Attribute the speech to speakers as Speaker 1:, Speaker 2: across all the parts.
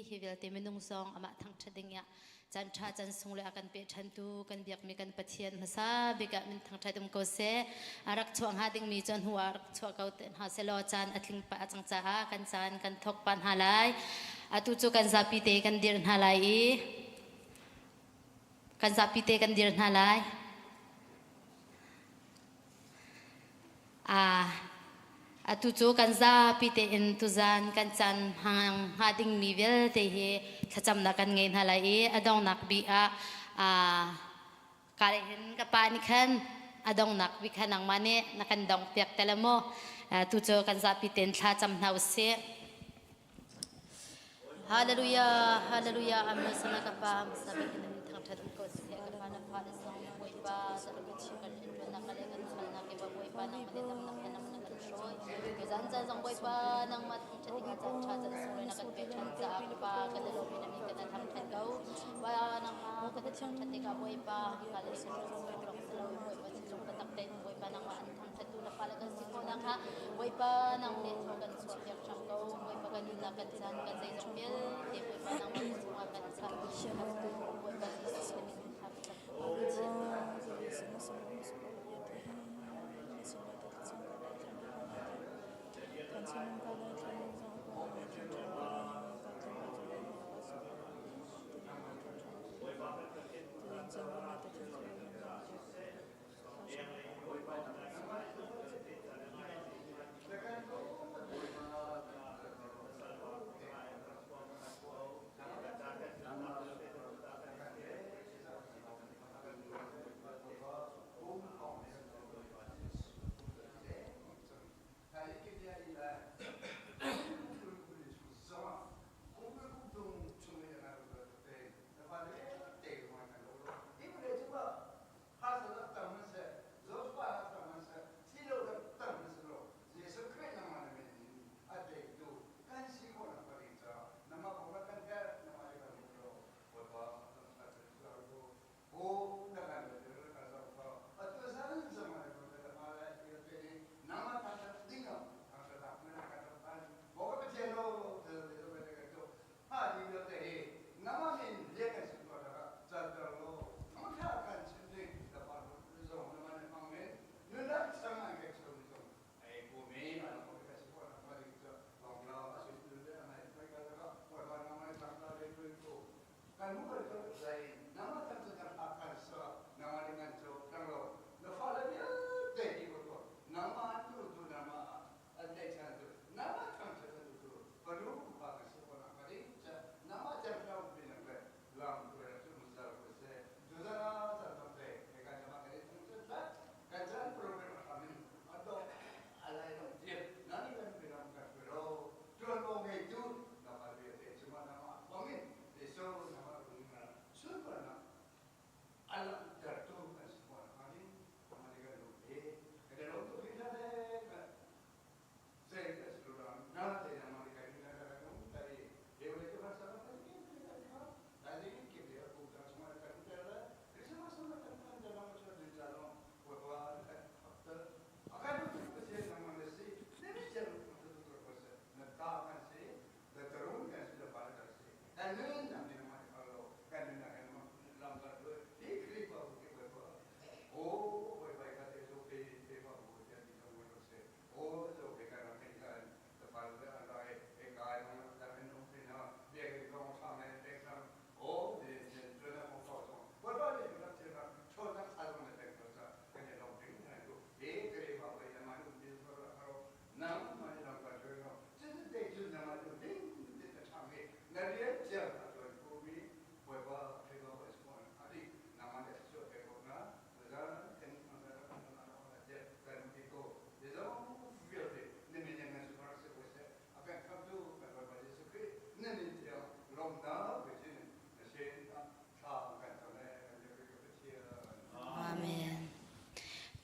Speaker 1: hi vel te menung song ama thang thading ya chan tha chan sung le akan pe than tu kan biak mi kan pathian masa bika min thang thadum ko se arak chuang ha ding mi chan huwa arak chua kau ten ha selo chan atling pa achang cha a kan chan kan thok pan halai atu chu kan zapi te kan dir halai kan zapi te kan dir halai atu chu kan za pite in tu zan kan chan hang hading mi vel te he thacham na kan ngein halai adong nak bi kare hin ka pa ni khan adong nak bi khanang mane na kan dong pek telamo tu chu kan za piten thacham nau se hallelujah hallelujah amen sana ka pa sabi kin thang thadum ko se ka pa na pa sa boy pa sa lu chi kan in na kale kan san na ke ba boy pa na mane dam na kan Kazan sa zang boy pa nang matang chating at chan cha sa sungay na kanpe chan sa ako pa kadalo pinami ka na thang chan gaw wala nang kadachang chating ka boy pa kalay sa boy pa sa lawi boy pa sa patak tayo boy pa nang maan thang chatu na palagan si ko nang ha boy pa nang neto kan swap yak chang gaw boy pa ganun na kan san kan sa isang mil di boy pa nang masusunga kan sa boy pa sa isang mil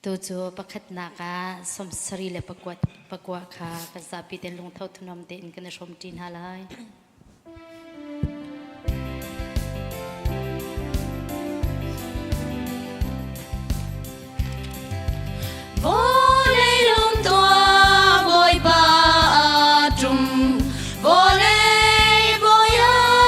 Speaker 1: tu chu pakhat na ka somsari le pakwa kha ka zapi ten lung thau thunom te in kana som tin halai
Speaker 2: Volei lung tua boy pa trum volei boya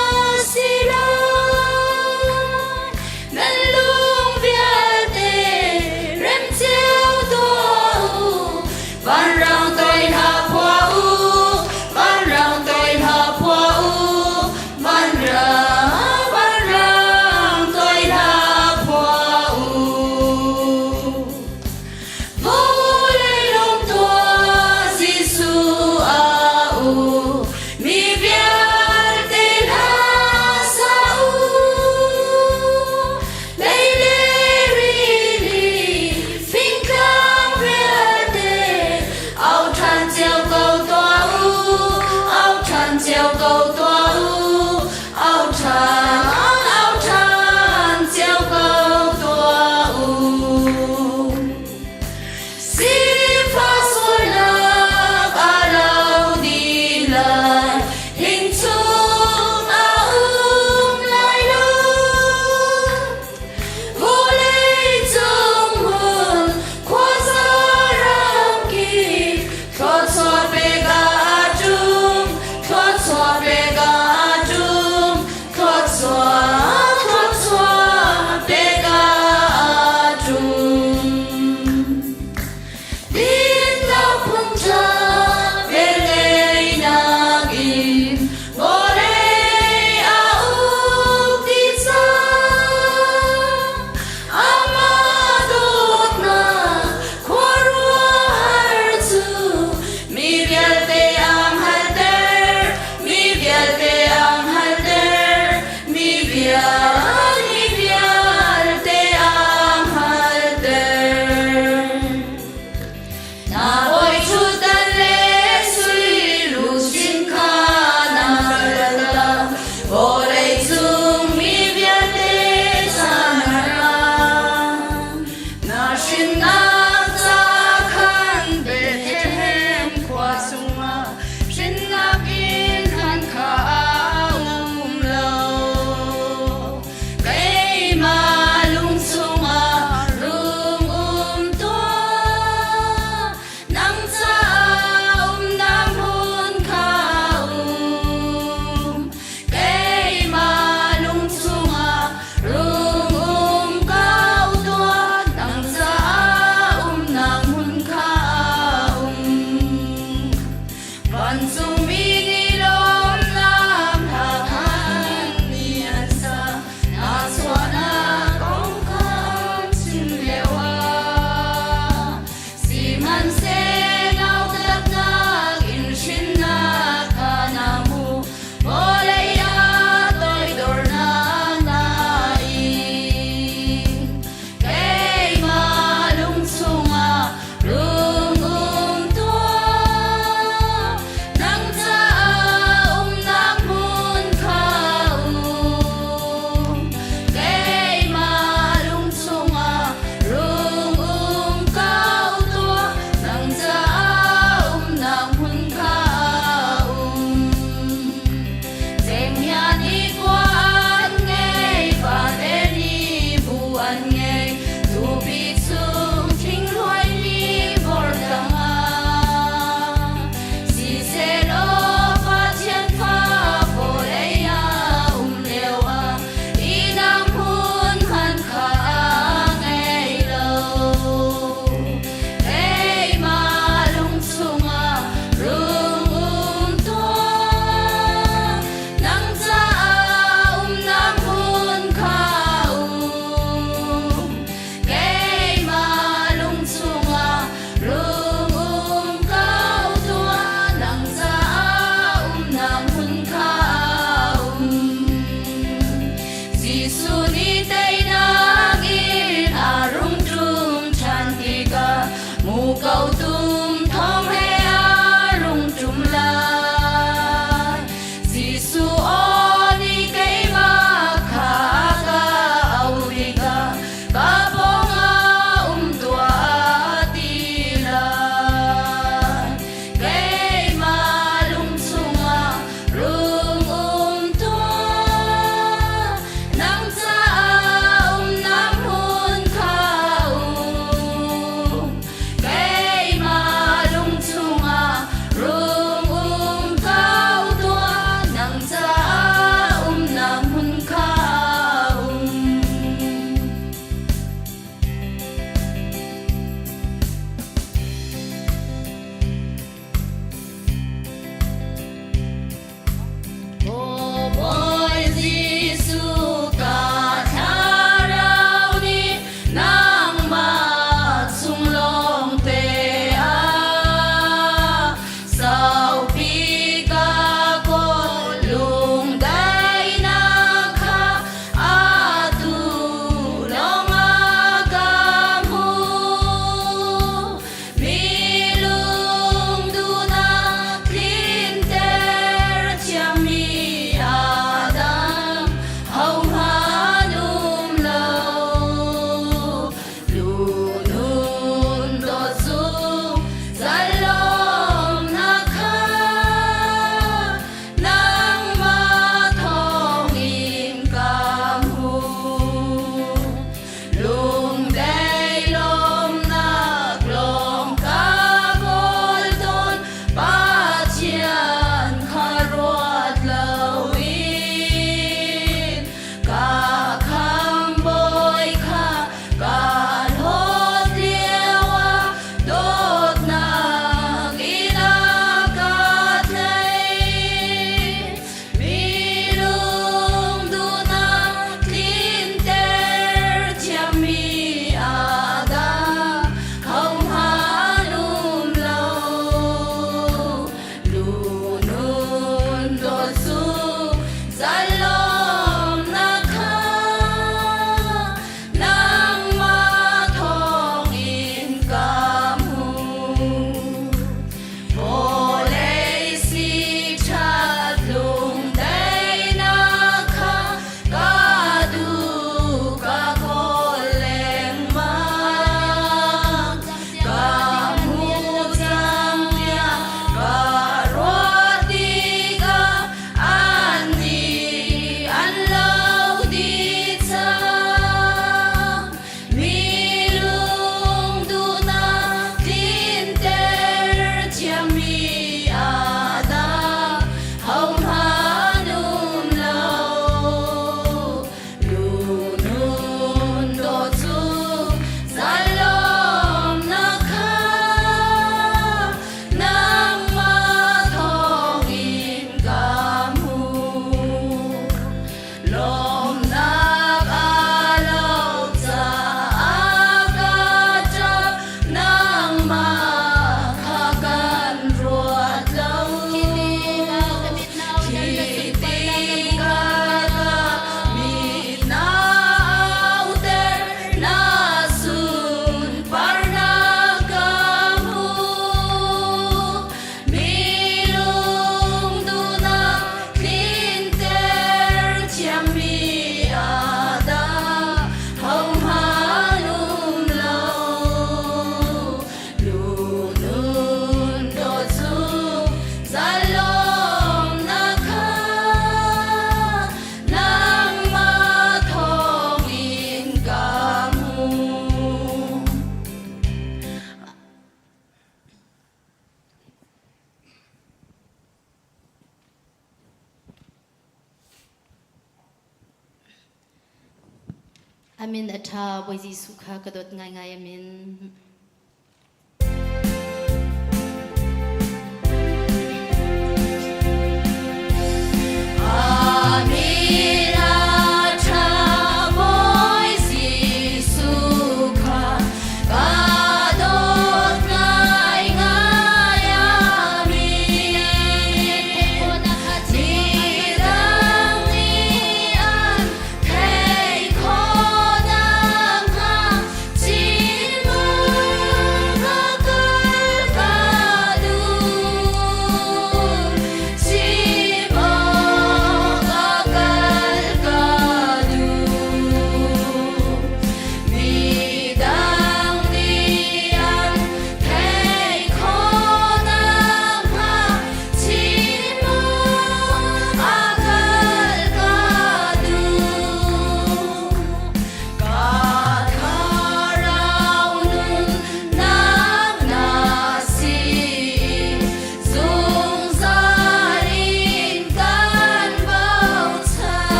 Speaker 1: Amin atha boy Jesu kha kadot ngai ngai amin.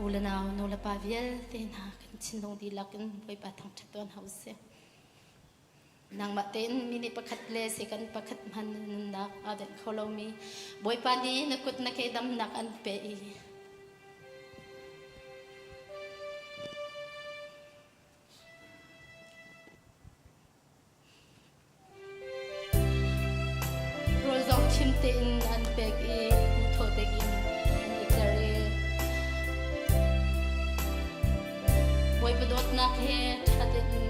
Speaker 1: Ulanao no la paviel ten ha kan chinong di lakin boy patang chaton house nang maten mini pakhat le se kan pakhat man nak adet kholomi boy pani nakut na kay dam nak an pe rozong chimte in an pek e utho begin declare boy padot na khe thatin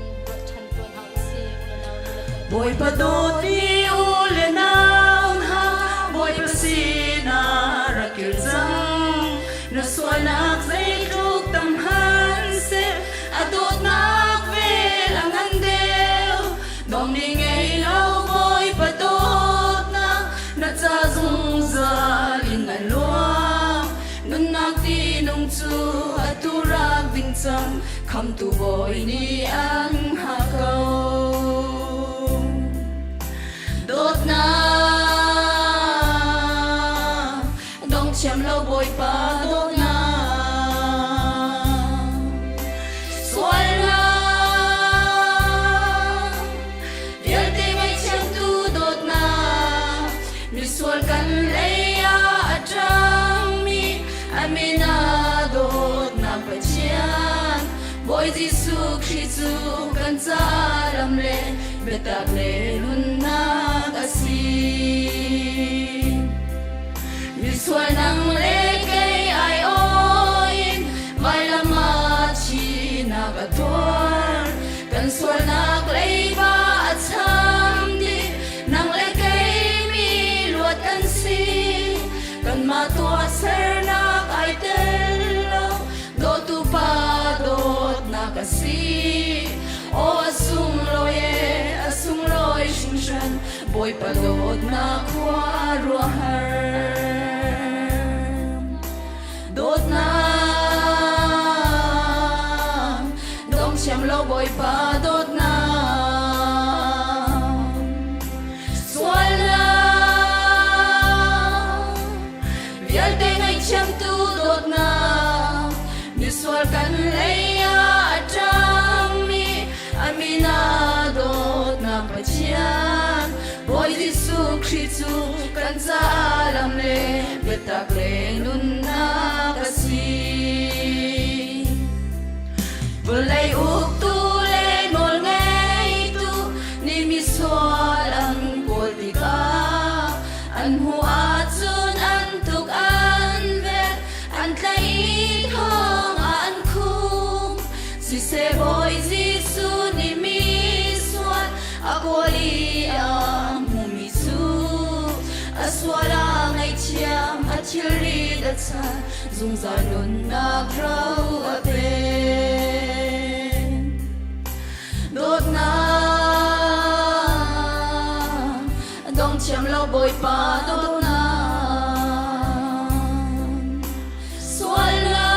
Speaker 1: chan ton house ulanao
Speaker 2: boy padot ni ulanao ha boy pasina rakil zang na swanak zay truk tamhan se adot nak vel ang andel dong ni ngay lao boy padot na cha zung zalin alwa nun nak tinong chu aturak ding chang come to boy ni ang hakaw dot na dong cham lo boy pa dot na swal na vial te mai cham tu dot na sual kan leia atang mi amina dot na pachian boy Gisu Christu kan salam le betak le lunna kasi Visual nang lekay ay oin may lamachi nagator kan sual naklay ba at samdi nang lekay miluat kan si kan matua sernak ay telo dotu padot nakasi o asung loy shingshan boy padot na kwaruahar đốt na đông chém lâu bồi pa đốt na xuôi la vial te ngay chém tu đốt na ni xuôi kan leia atang mi amina đốt na pachian boy Gisu Christu kan salam le betak le nun na kasi belai uktu le nol ngay tu ni miswal ang politika an huat sun an tuk an vet an tlait hong an kum si se boy Gisu ni miswal akwali ang aswala ngay chiam at chilid at sa zungzalon nagraw apen dot na dong chiam lau boy pa dot na swala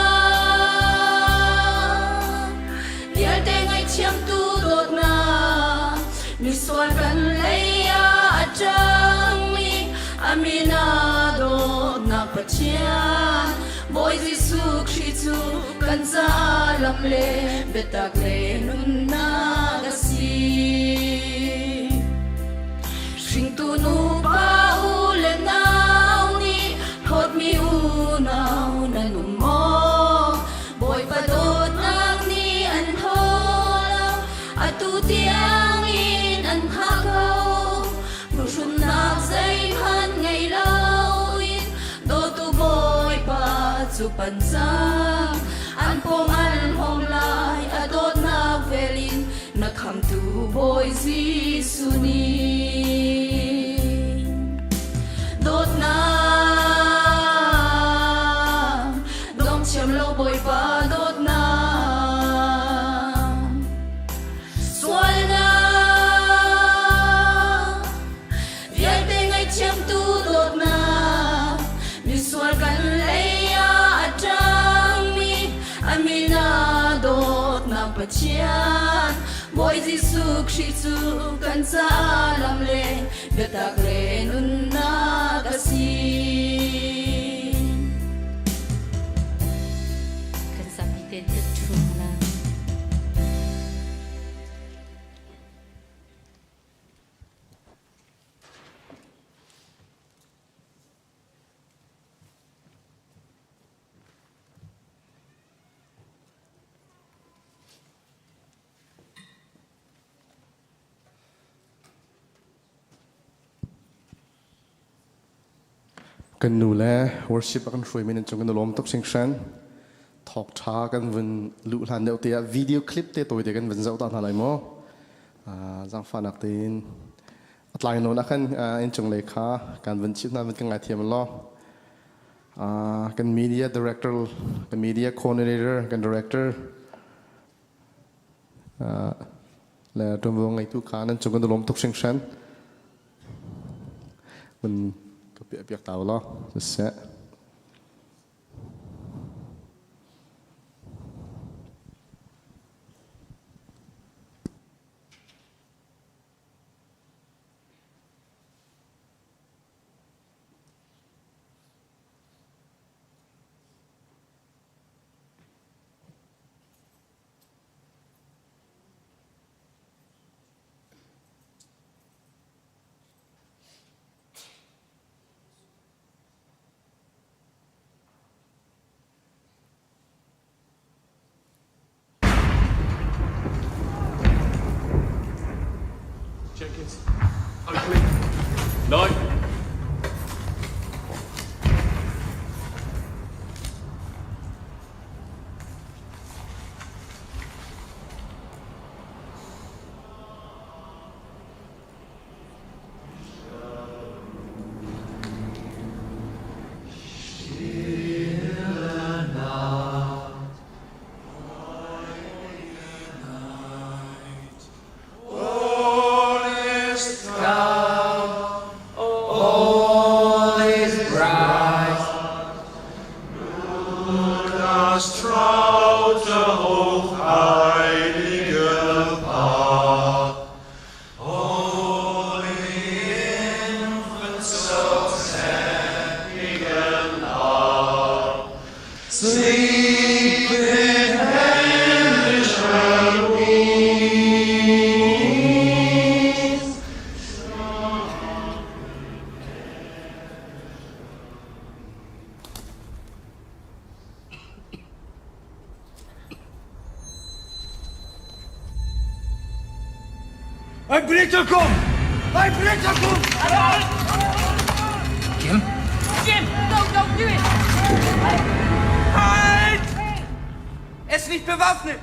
Speaker 2: dial te ngay chiam tu dot na ni swal kan leia atang amina dot na pachian boy Gisu Christu kan salam le betak le nun na kasi sing tunu pa ulen naw ni hot mi unaw na numo boy padot nang ni an holaw atutiang in an hakaw musun nak say Pansang an pom an hom lai adot na velin na come to boy Gisu ni dot na dong cham lo boy pa dot na swal na vial te ngay cham tu dot na ni swal kan lay amina dot na pachian boy Gisu Christu kan salam le betak le nun na kasi
Speaker 1: kan sabitin the truth na
Speaker 3: กันนูแล worship กันช่วยมินจงกันล้อมตกเสียงฉันทอกช้ากันวันลุหลานเดียวเตียวิดีโอคลิปเตตัวเดียกันวันเจ้าตอนอะไรมั้งจังฟันนักตีนอัตลายโน่นักกันอินจงเลขาการวันชิปนั้นวันกันไงเทียมล้อกัน media director กัน media coordinator กัน director และตัววงไงทุกการนั้นจงกันล้อมตกเสียงฉันมันbiak tahu loh, selesai.
Speaker 4: Rồi.
Speaker 5: Das traute hochheilige Paar, Holy Infant, so heiligen Arm, sleep in himmlischer peace.
Speaker 6: Ein Blitzer kommt! Ein Blitzer kommt!
Speaker 2: Jim?
Speaker 7: Jim, don't do it!
Speaker 6: Halt! Er ist nicht bewaffnet!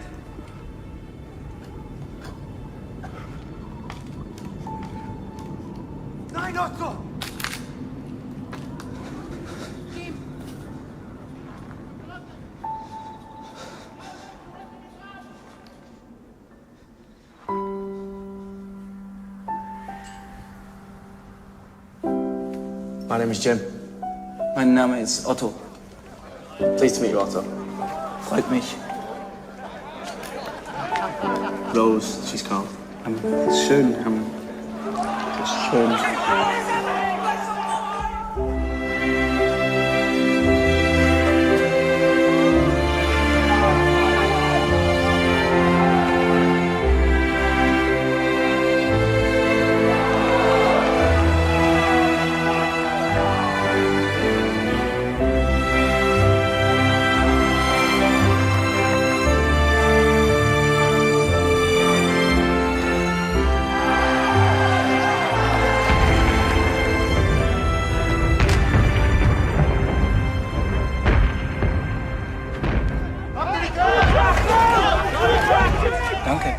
Speaker 6: Nein, Otto!
Speaker 8: My name is Jim.
Speaker 2: Mein Name ist Otto.
Speaker 8: Pleased to meet you, Otto.
Speaker 2: Freut mich.
Speaker 8: Rose, she's called.
Speaker 2: Ist schön. Ist schön. Danke.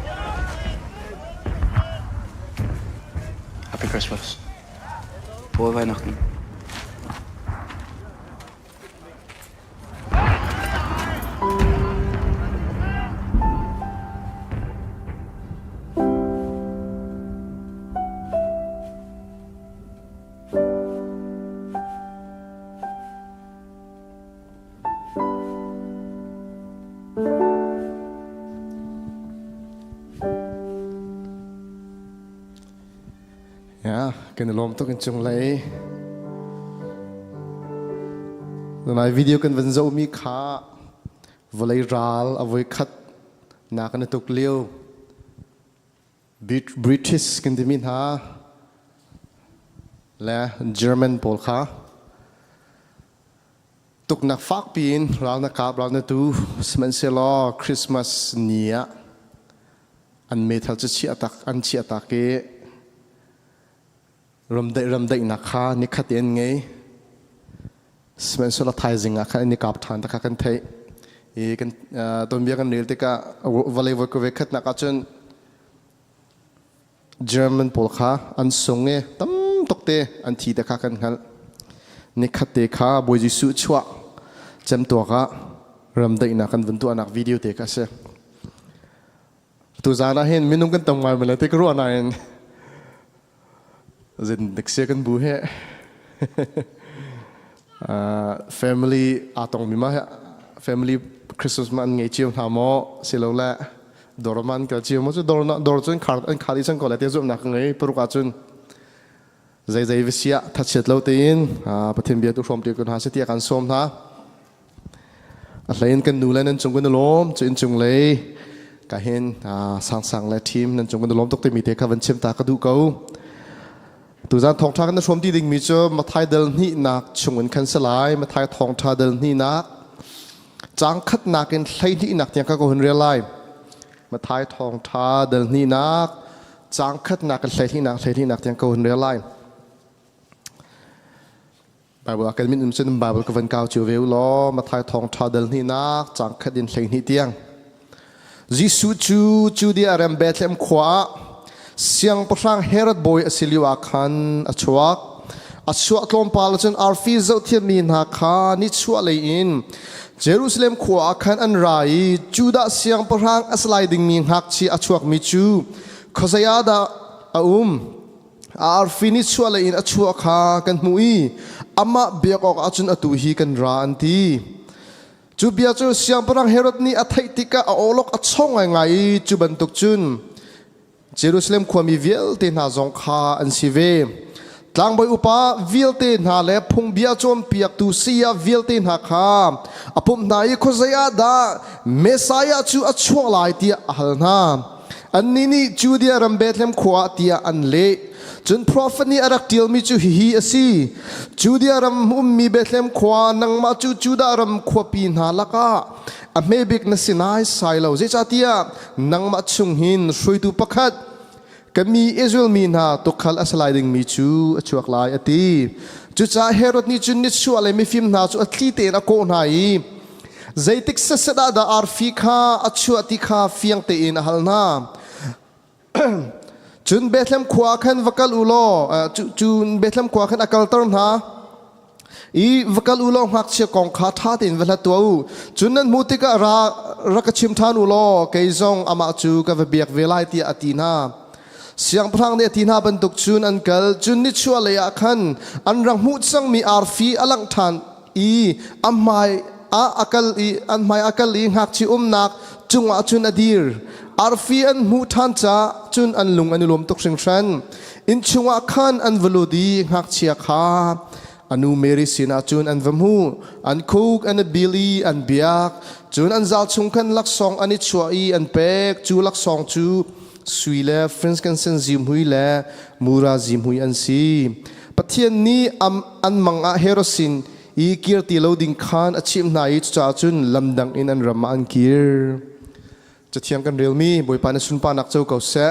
Speaker 8: Happy Christmas.
Speaker 2: Frohe Weihnachten.
Speaker 3: Ja, kan lom tok in chung lei. Nai video kan van zo mi kha volei ral avoi khat na kan tok leo. British kan dimin ha. La German pol kha. Tuk nak fak pin ral na kap ral na tu smen se lo Christmas nia. An metal chi atak an chi atake. Ramdai nakha ni khatien ngei smen sola thai akha ni kap than ta kan thai e kan tombia kan nil te ka valei wo ko vekhat na ka chun German pol kha an songe tam tokte an thi ta kha kan hal ni khate kha boy ji su chwa cham to ka ramdai na kan vun tu anak video te ka se tu zana hen minung kan tong mal mala te ko na en Zin kan bu he family atong mima family Christmas man ngai chiu na mo silola dorman ka chiu mo chu dor chun khar an khali sang ko la te zum na ngai pru ka chun zai visia thachet lo te in pathim bia tu from te kun ha se tia kan som na a hlain kan nu lan an chung kun lom chin chung le ka hen sang la team nan chung kun lom tok te mi te ka van chim ta ka du ko tu zan thong thang na shom ti ding mi cho ma thai dal ni nak chungun kan salai ma thai thong tha dal ni nak chang khat nakin thlai ni nak tiang ka ko hun real lai ma thai thong tha dal ni nak จางขัดนักกันเลยที่นักที่ยังเกาหุ่นเรียลไลBible akan min umsen Bible ka van kau chu veu lo ma thai thong tha dal ni nak chang khat din thlei ni tiang Jisu chu di aram Bethlehem khwa siang pasang Herod boy asiliwa khan achuak tlom pal chen arfi zau thiam mi na kha ni chua le in Jerusalem khwa khan an rai Juda siang pasang aslai ding mi hak chi achuak mi chu khosaya da arfini chua in achua kha kan mui ama biakok achun atu hi kan ra anti chu bia chu siang parang Herod ni athai tika a olok achong ngai chu bantuk chun Jerusalem khwami vial te na zong kha an sive tlang boy upa vial te na le phung bia chom piak tu sia vial te na kha apum nai khozaya da Messiah chu achua lai ti halna annini Judea ram Bethlehem khwa tia an le chun prophet ni arak til mi chu hi asi Judea ram mi Bethlehem khwa nang ma chu Juda ram khwa pi na laka a mebik na sinai sailo je chatia nang ma chung hin shroi tu pakhat kami Israel mi na to khal asliding mi chu achuak lai ati chu cha Herod ni chun ni chu ale mi film na chu atli te na ko nai zaitik sasada da arfi kha achu ati kha fiang te in halna chun Bethlehem khwa khan vakal ulo chun Bethlehem khwa khan akal tar na I vakal ulo hak che kong kha tha tin vala tu chun nan mutika ra ka chim than ulo ke zong ama chu ka biak velai ti atina siang prang ne atina bantuk chun an kal chun ni chua le ya khan an rang mu chang mi arfi alang than I amai akal I an mai akal I hak chi nak chunga chun adir arfi an mu than cha chun an lung an lom tok sing tran in chunga khan an velodi hak chia kha anu Mary sina chun an vamu an cook an billy an biak chun an zal chung khan lak song ani chua I an pek chu lak song chu suile friends kan sen zim hui le mura zim hui an si pathian ni an manga herosin I kirti loading khan achim nai cha chun lamdang in an rama an kirจะเทียงกันเรียลมีบอยปานสุนปานักเจ้าเก่าเสะ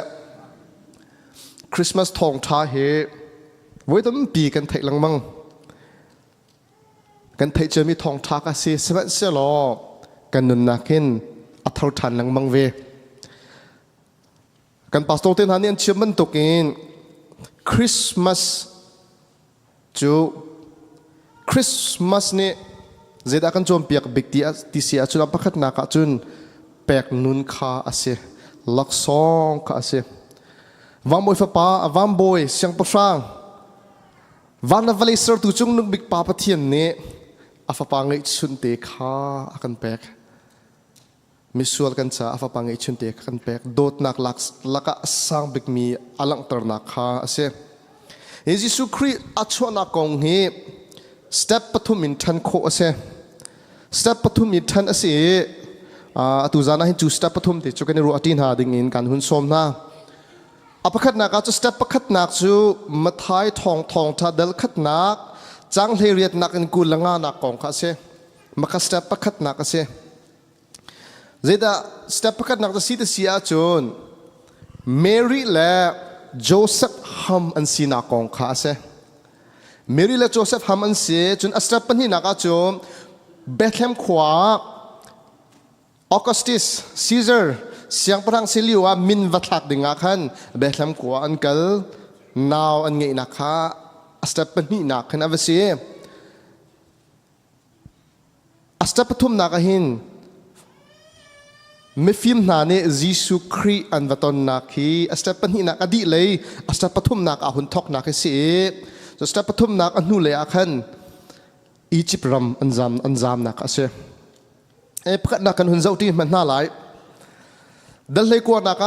Speaker 3: คริสต์มาสทองท้าเหไว้ตั้งปีกันไทยลังมังกันไทยจะมีทองท้ากาเสียเสียหลอกันนุนนักเห็นอัฐทันลังมังเวกันปัสโตเตนฮันนี่เชื่อมันตกอินคริสต์มาสจูคริสต์มาสเนี่ยเจดากันโจมเปียกบิกตีเสียจุดอัปขัดนักจุนแปกนุนขาอาเซลักซองขาอาเซวันบอยฟ้าวันบอยเสียงประช่างวันนวลิสร์ตุจงนึกบิกป้าปะเทียนเนอาฟ้าปังไอชุนเตขาอากันแปกมิสวลกันจ้าอาฟ้าปังไอชุนเตขากันแปกโดดนักลักสร้างบิกมีอลังตรนักขาอาเซเยซูคริสต์อัจฉริยะกองเฮสเต็ปปฐุมินทันโคอาเซสเต็ปปฐุมินทันอาเซตุจานะเห็นจูสเต็ปปฐุมติจุกันในรูอตินหาดิ่งอินการหุ่นสมนะอภัคนักจูสเต็ปปขัดนักจูมาท้ายทองทัดเดลขัดนักจังเฮียดนักอินกุลงานักกองข้าเสมาคัสเต็ปปขัดนักเสเจด้าสเต็ปปขัดนักจะซีดเสียจนเมรี่และโจเซฟฮัมอันซีนักกองข้าเสเมรี่และโจเซฟฮัมอันเสียจนสเต็ปปนี้นักจูเบธเลมขวาAugustus Caesar เสียงพระสิลิวามินวัตลักดิ่งอาคันเบธเลมกัวอันกัลนาวอันเงยนักฮะสเตปนี่นักขันอเวสีสเตปทุ่มนักหินไม่ฟิมนาเนยิสุครีอันวัตนนักฮีสเตปนี่นักอดีเลยสเตปทุ่มนักอาหุนทอกนักเสียสเตปทุ่มนักอันนู่เลยอาคันอียิปต์รัมอันจามนักเสียพระนักกันหุ่นเจ้าที่มันน่าหลายดัลเลยกว่านัก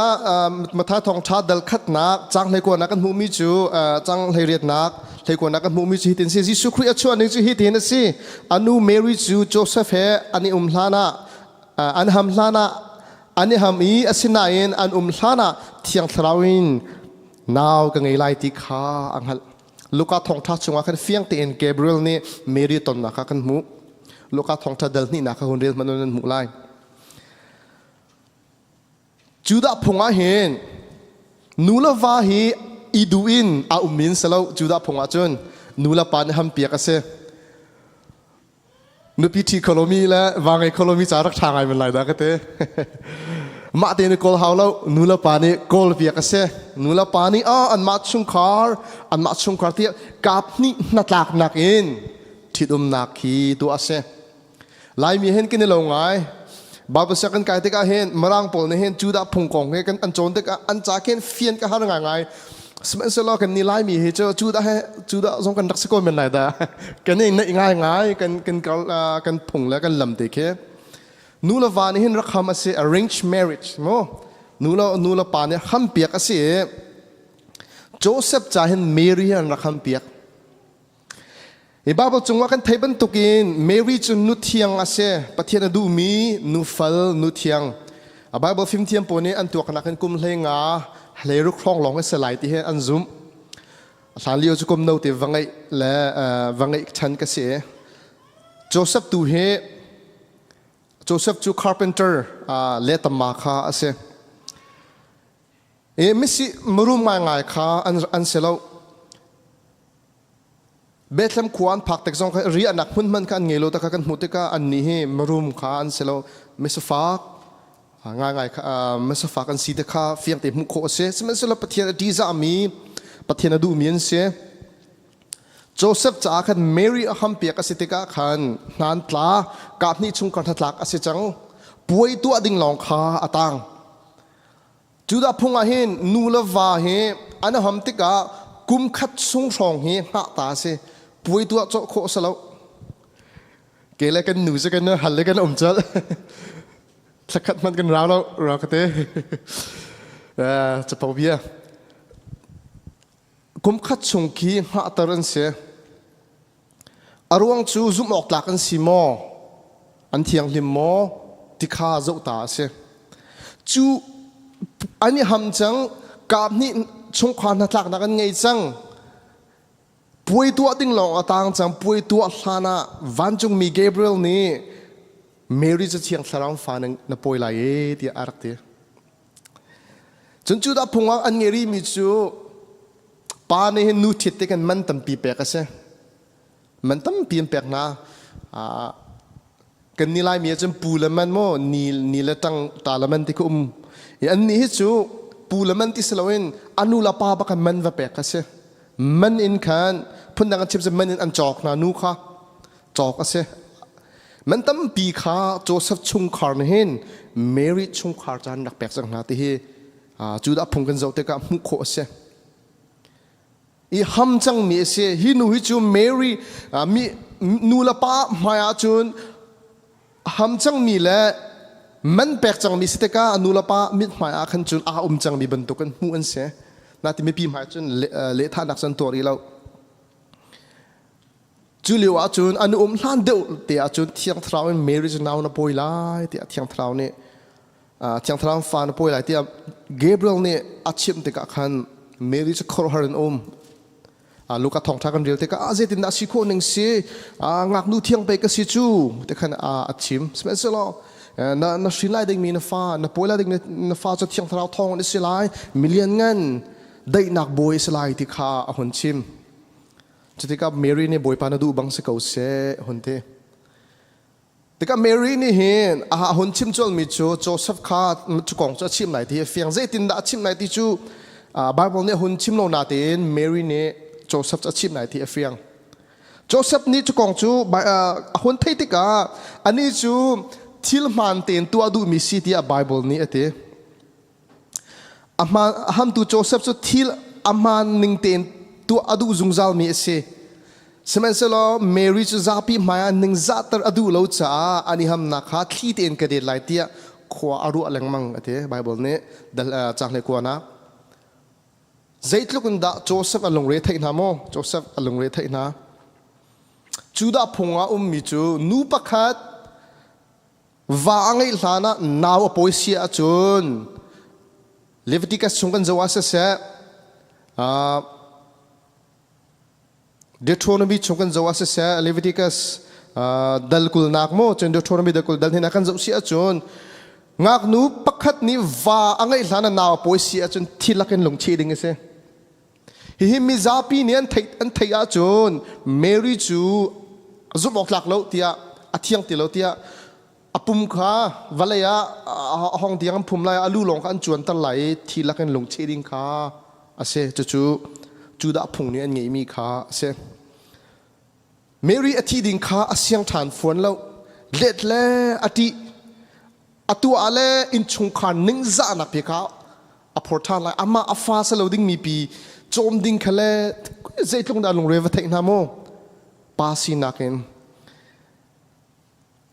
Speaker 3: มาท้าทองชาดัลขัดนักจังเลยกว่านักกันมูมิจูจังเลยเรียดนักเลยกว่านักกันมูมิจูฮิตินซียิสุคริสต์ชวนนึกจูฮิตินซีอันนู้เมรี่จูโจเซฟเฮอันนี้ลานาอันฮัมลานาอันนี้ฮัมอีอสินาอินอันลานาเทียงทราวินนาวกังไงไลติขาอังฮัลลูกาทองทัดชงว่ากันเฟียงตีเอ็นเกเบรียลนี่เมรี่ตนนักกันมูลูกาทองทัดเดลนี่นักคนเรียนมันนั่นหมู่ไลจูดาพงอาเห็น นูละวาฮีอีดูอินอาอุมินสลาวจูดาพงอาจุนนูละปานฮัมเปียกเสนุพิธีโคโลมีและวางไอโคโลมีจารักทางไงมันไหลได้ก็เตะมาเตนกอลฮาวแล้วนูละปานี่กอลเปียกเสนูละปานี่อันมาชุงคาร์ที่กับนี่นักนักอินทิดนักขีตัวเสลายมีเห็นกันในโลกไงบาปสักกันไกติกาเห็นมรังปนเห็นจูดาพงกงเห็นกันอันโจนติกาอันจากเห็นเฟียนกันหาไงสมัยสลอกันนี่ลายมีเห็นจูดาสงกันรักษาคนเป็นไรได้กันนี่ง่ายกันพงแล้วกันลำติเคนูละวานี่เห็นรักคำอะไร arranged marriage มั้งนูละปานี่คำเปียกอะไรโจเซฟจ่าเห็นเมรีอันรักคำเปียกอีบาบอกจงว่ากันไทยบรรทุกินเมรีจนนุเทียงอาเซปะเทียนดูมีนุฟัลนุเทียงอาบาบอกฟิมเทียมปนี้อันตัวขณะกันกุมเลงาเลยรุกครองหลงให้สลายที่ให้อันซุมสารเลี้ยวจะกุมโนติวังไงและวังไงชันก็เสียโจเซฟดูเฮโจเซฟจูคาร์เพนเตอร์เลตมาคาอาเซไม่สิมรุมง่ายคาอันเสลาเบทเลมควานพักแต่จงเรียนนักพุ่นมันกันเงโลตะกันมุติกาอันนี้มารุมข้าอันเซลไม่สฟากง่ายไม่สฟากันสีตะข้าเฟียงเต็มมุขโคเสสมันเซลปะเทียนดีซามีปะเทียนดูมีนเสโจเซฟจากขันเมรีอัมเปียกสิติกาขันนานตลากาบนี้ชุงกันทัดลักอสิจังป่วยตัวดิ่งหลงข้าอตังจุดาพุงอาหินนูลวาเฮอันหัมติกากุมขัดซุงสองเฮหาตาเสป่วยตัวโจโคสลาวเกล้กันหนูจะกันเนอะหันเลยกันอมจัดสักขัดมันกันเราก็เตะจะพบเบียกุมขัดซุงคีหาตารันเสอารวงจูซุ่มออกหลักกันสีมออันเทียงลิมมอติคาเจ้าตาเสจูอันนี้หำจังกับนี่ชงความนักหลักนักกันไงจังป่วยตัวติ้งหลงต่างจังป่วยตัวลานะวันจงมีเกเบรียลนี่เมรี่จะเทียงสารฟันนับป่วยลายที่อารักเตจนจุดพงว่าอันเงรีมิจูปานี่นูทิตกันมันตั้มปีเปกเสมันตั้มปีเปกนะกันนี่ลายมีจนปูละมันโมนี่ละตั้งตาละมันที่คุมอันนี้จูปูละมันที่สลาวินอนุลาปาบักมันวะเปกเสมันอินขันพุ่นดังชิบจะมันอินอันจอกนานูค่ะจอกเสมันตั้มปีข้าโจเซฟชุงคาร์นเฮนเมรี่ชุงคาร์จันดักเปกสังนาที่จูดาพงกันเจ้าเตกะมุขเสอีฮัมจังมีเสฮินูฮิจูเมรี่มีนูลาปามาจูนฮัมจังมีและมันแปลกจังมีสเตกานูลาปามิดหมายอาคันจุนจังมีบรรทุกันมูอันเสนาที่ไม่พิมพ์หายจุนเละท่านักสันตัวรีเราจุลิวอาจุนอนุล้านเดียวเตียจุนเทียงทราวน์เมริจนาวน์ป่วยไล่เตียเทียงทราวน์เนี่ยเทียงทราวน์ฟานป่วยไล่เตียเกเบรียลเนี่ยอาชิมเตกะขันเมริจคอร์ฮาร์นลูกกระทองทักันเรียลเตกะอาเจตินดาชิโคหนึ่งเสียงักนูเทียงไปก็สิจูเตกันอาชิมสมัยสลอน่าสิไลดิ่งมีนฟ้าน่าป่วยไล่ดิ่งนฟ้าจะเทียงทราวน์ทองนี่สิไลมิลเลียนเงินได้นักบอยสลายที่ข้าหุ่นชิมจุดที่กับเมรี่เนี่ยบอยปานาดูบังสกัดเสหุ่นเตที่กับเมรี่นี่เห็นหุ่นชิมจอลมิจูโจเซฟข้าจุกองจะชิมไหนที่เฟียงเจตินดาชิมไหนที่จูบาร์บอลเนี่ยหุ่นชิมโนนาเตนเมรี่เนี่ยโจเซฟจะชิมไหนที่เฟียงโจเซฟนี่จุกองจูหุ่นเทติกาอันนี้จูทิลมันเตนตัวดูมิสิที่บาร์บอลนี่เตอามาฮัมตูโจเซฟสุดทิลอามาหนึ่งเต็นตัวอดูจุงจัลมีเสสมัยสลอเมรี่จะจับปีมาหนึ่งจัตรอดูเลวจ้าอันนี้ฮัมนักฮัทที่เต็นกระเด็นไหลเตียขวาอรุอะไรมั่งเตะไบเบิลเนี่ยจากเลกัวนะใจทุกคนด่าโจเซฟอลงเรทัยนะโมโจเซฟอลงเรทัยนะจูดาพงอามิจูนูปะคัดวางไอ้ลานะนาวอโปยเสียจุนเลวิติกัสชงกันจะว่าเสียเดโทรนบีชงกันจะว่าเสียเลวิติกัสดัลกุลนักโมจนเดโทรนบีดัลกุลดัลเห็นนักกันจะเสียจน ngak nu pakhat ni va angai hlana naw poisi a chun thilaken lung chi ding ase hi mi zapi ni an thei a chun Mary chu zum ok lak lo tia athiang ti lo tia apum kha valaya hong diang phum lai alu long kan chuan tar lai thilaken lung chi ding kha ase chu da phung ni an ngei mi kha ase Mary athi ding kha asyang than fuan lo let le ati atu ale in chung khan ning za na pe kha aphorthan lai ama afa sa lo ding mi pi chom ding khale zeitlong da lung re va thai na mo pa si nakin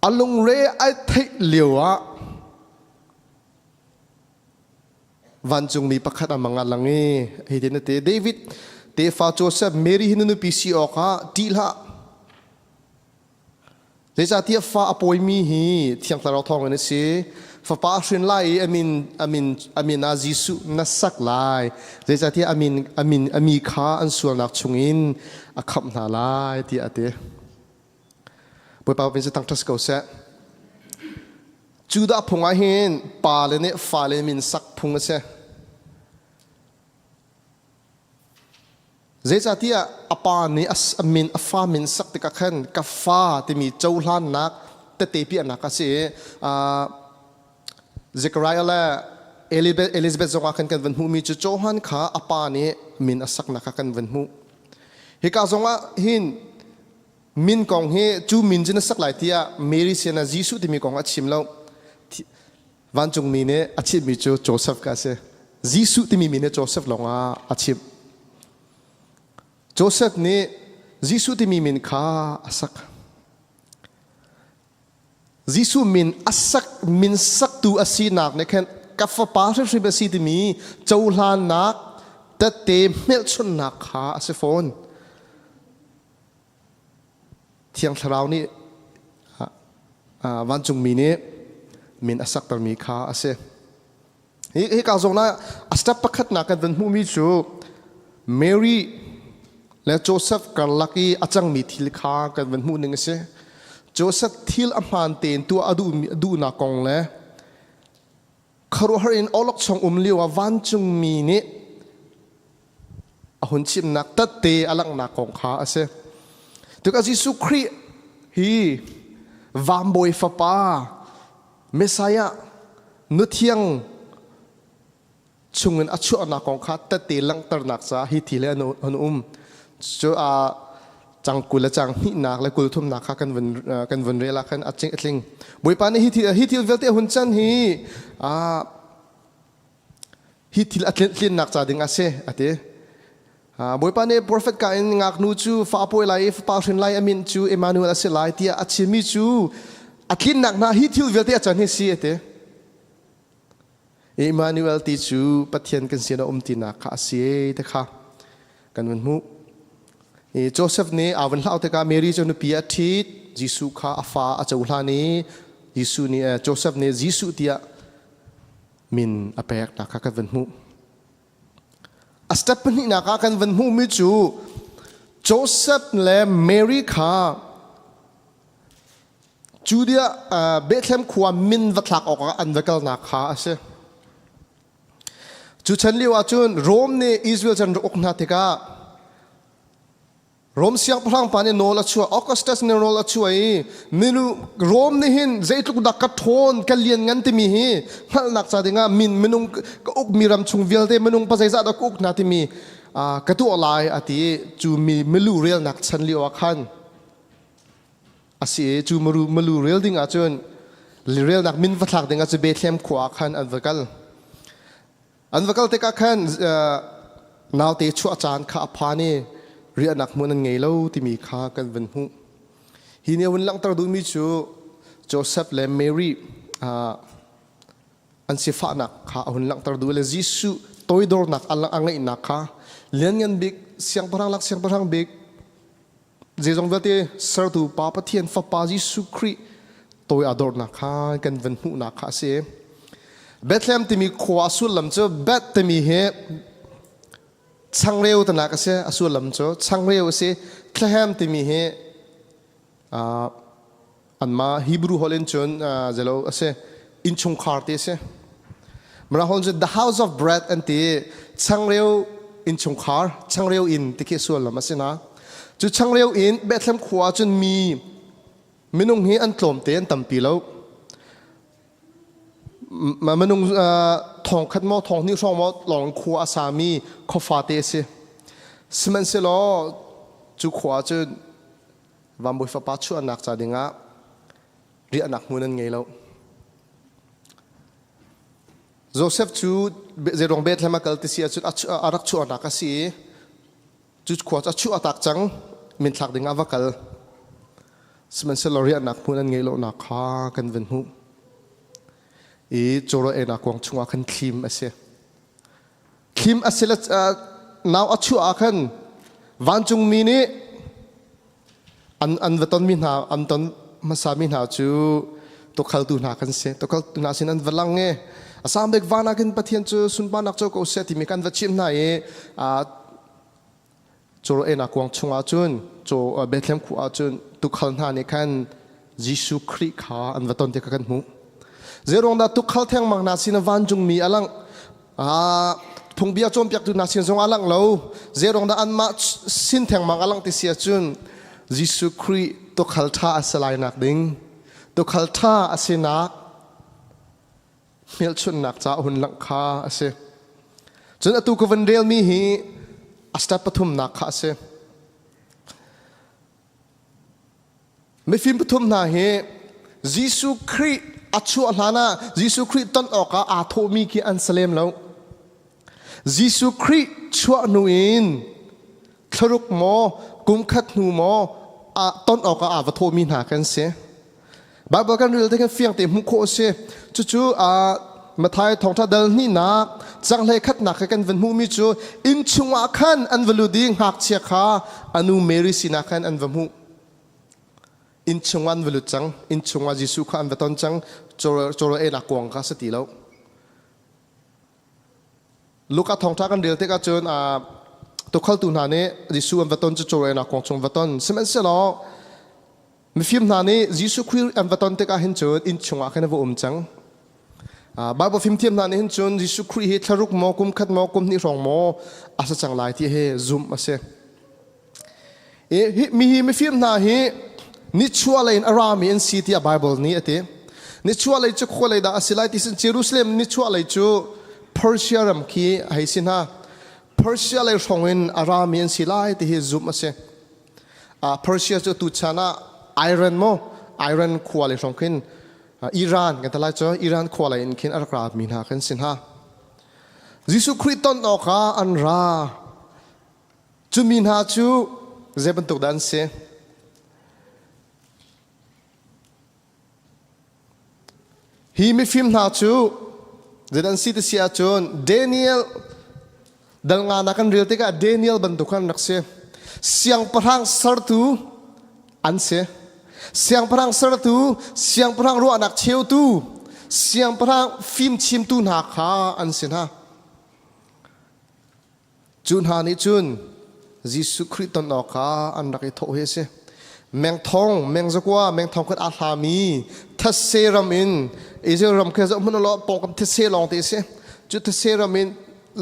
Speaker 3: alung re ai thai lewa van chung mi pakhat amanga langi hidin te David te fa Joseph Mary hinunu pi si oka tilha Deja tia fa apoi mi hi thiang taro thong ani si fa pa hrin lai amin a Jisu na sak lai deja tia ami kha an sual nak chungin a khap na lai ti ate poi pa pin se tang tas ko se chuda phunga hin pa le ne fa le min sak phunga se Zeza tia apa ni amin afa min sak te ka khan ka fa te mi chaulan nak te te pi anak ase Zechariah la Elizabeth zonga kan kan vanhu mi chu chohan kha apa ni min asak na ka kan vanhu he ka zonga hin min kong he chu min jin sak lai tia Mary sena Jisu te mi kong achim lo van chung mi ne achim mi chu Joseph ka se Jisu te mi ne Joseph longa achim Joseph ne Jisu ti mi min kha asak Jisu min asak min sak tu asi nak ne khen ka fa pa thri ba si ti mi chaulan nak ta te mel chun nak kha ase phone thiang tharau ni wan chung mi ne min asak tar mi kha ase hi ka zong na asta pakhat na ka dan mu mi chu Mary le Joseph kan laki achang mi thil kha kan van mu ning se Joseph thil amhan ten tu adu na kong le kharo harin olok chong liwa van chung mi ni ahun chim nak ta te alang na kong kha ase tu ka Jisu Khri hi vam boy fa pa Messiah nu thiang chungin achu na kong kha ta te lang tar nak sa hi thile an cho chang kula chang hi nak la kul thum nak kha kan van re la khan aching atling boi pa ni hi thil velte hun chan hi thil atlen nak cha ding ase ate boi pa ne prophet ka in ngak nu chu fa poi lai fa pa hrin lai amin chu Emmanuel ase lai tia achimi chu atlen nak na hi thil velte achan hi si ate Emmanuel ti chu pathian kan sina ti na kha ase te kha kan van mu Joseph ne awan hlau te ka Mary chu nu pia thit Jisu kha afa achauhla ni Jisu ni Joseph ne Jisu tia min apek na ka van mu astap ni na ka kan van mu mi chu Joseph le Mary kha Judea Bethlehem khwa min vatlak ok an vakal na kha ase chu chan liwa chun Rome ne Israel chan ok na te ka Rome siang prang pani nola chua Augustus ne nola chua minu Rome ne hin zeitluk dak ka thon ka lian ngan ti mi hi hal nak cha dinga min minung ka uk miram chung velte minung pa zai za da uk na ti mi ka tu alai ati chu mi melu real nak chan li wa khan asi chu melu real ding a chun real nak min vathak dinga chu Bethlehem khwa khan anvakal te ka khan naw te chu achan kha aphani ria nak mun ngei lo ti mi kha kan van hu hi ne won lang tar du mi chu Joseph le Mary an si fa nak kha hun lang tar du le Jisu toy dor nak alang angai nak kha lian ngan big siang parang big je jong velte sar tu pa pathian fa pa Jisu Khri toy ador nak kha kan van hu nak kha se Bethlehem ti mi khwa su lam chu bet ti mi he changreu ta nak ase asul lam cho changreu se Bethlehem ti mi he anma Hebrew holen chon zelo ase in chung khar te se mara hon je the house of bread and te changreu in chung khar changreu in te ke sual lama se na chu changreu in Bethlehem khwa chun mi minung hi an tlom te an tampi lo mà mình nung thong khát mò thong ni song mò lòng khua asami khofa te se semen se lo chu khua chu vam boi fa pa chu anak cha dinga ri anak munan ngei lo Joseph chu zerong Bethlehem kal ti sia chu arak chu anak a si chu khua chu atak chang min thak dinga vakal semen se lo ri anak munan ngei lo na kha kan ven hu ý choro ena kwang chunga khan thlim ase la naw achu a khan van chung mi ni an vaton mi na an ton masami na chu to khal tu na khan se to khal tu na sin an valang nge asam bek vana kin pathian chu sunpa nak cho ko se ti mi kan va chim na e choro ena kwang chunga chun cho Bethlehem khu a chun tu khal na ni khan Jisu Christ kha an vaton te kan mu zerong da tu khal theng mang na sin van jung mi alang phung bia chom piak tu na sin zong alang lo zerong da an ma sin theng mang alang ti sia chun Jisu Christ to khal tha asalai nak ding to khal tha asina mel chun nak cha hun lang kha ase chun atu ko van rel mi hi asta pathum nak kha ase me fim pathum na he Jisu Christ achu alana Jisu Christ ton oka a thomi ki an salem lo Jisu Christ chua nuin tharuk mo kum khat nu mo a ton oka a va thomi na kan se Bible kan ril te kan fiang te mu kho se chu a mathai thong tha dal ni na chang le khat na kan ven mu mi chu in chunga khan an valu ding hak chia kha anu Mary sina khan an vamu in chungan velu chang in chunga Jisu khan vaton chang choro ena kwang ka sati lo Luka thong tha kan ril te ka chon to khal tu na ne Jisu an vaton chu choro ena kwang chung vaton semen se lo mi phim na ne Jisu Christ an vaton te ka hin chon in chunga khan vo chang Bible phim thiam na ne hin chon Jisu Christ he tharuk mo kum khat mo kum ni rong mo asa chang lai ti he zoom ase mi phim na he ni chua lein arami en city a Bible ni ate ni chua lei chu kholei da asilai ti sin Jerusalem ni chua lei chu Persia ram ki haisin ha Persia lei rongin arami en silai ti he zoom ase Persia chu tu chana iron mo iron khwale rongkin Iran kan talai chu Iran khwale in kin arakra min ha kan sin ha Jisu Christ ton oka an ra chu min ha chu zeban tok dan se hi mi phim na chu zedan si te sia chon Daniel dal nga na kan ril te ka Daniel ban dukan nakse siang parang sartu anse siang parang sartu siang parang ro anak cheu tu siang parang phim chim tu na kha anse na chun ha ni chun Jisu Christ ton oka an rakai tho he se meng thong meng zakwa meng thong khat ahlami thase ram in Israel khe zo mun lo pok thase long te se chu thase ram in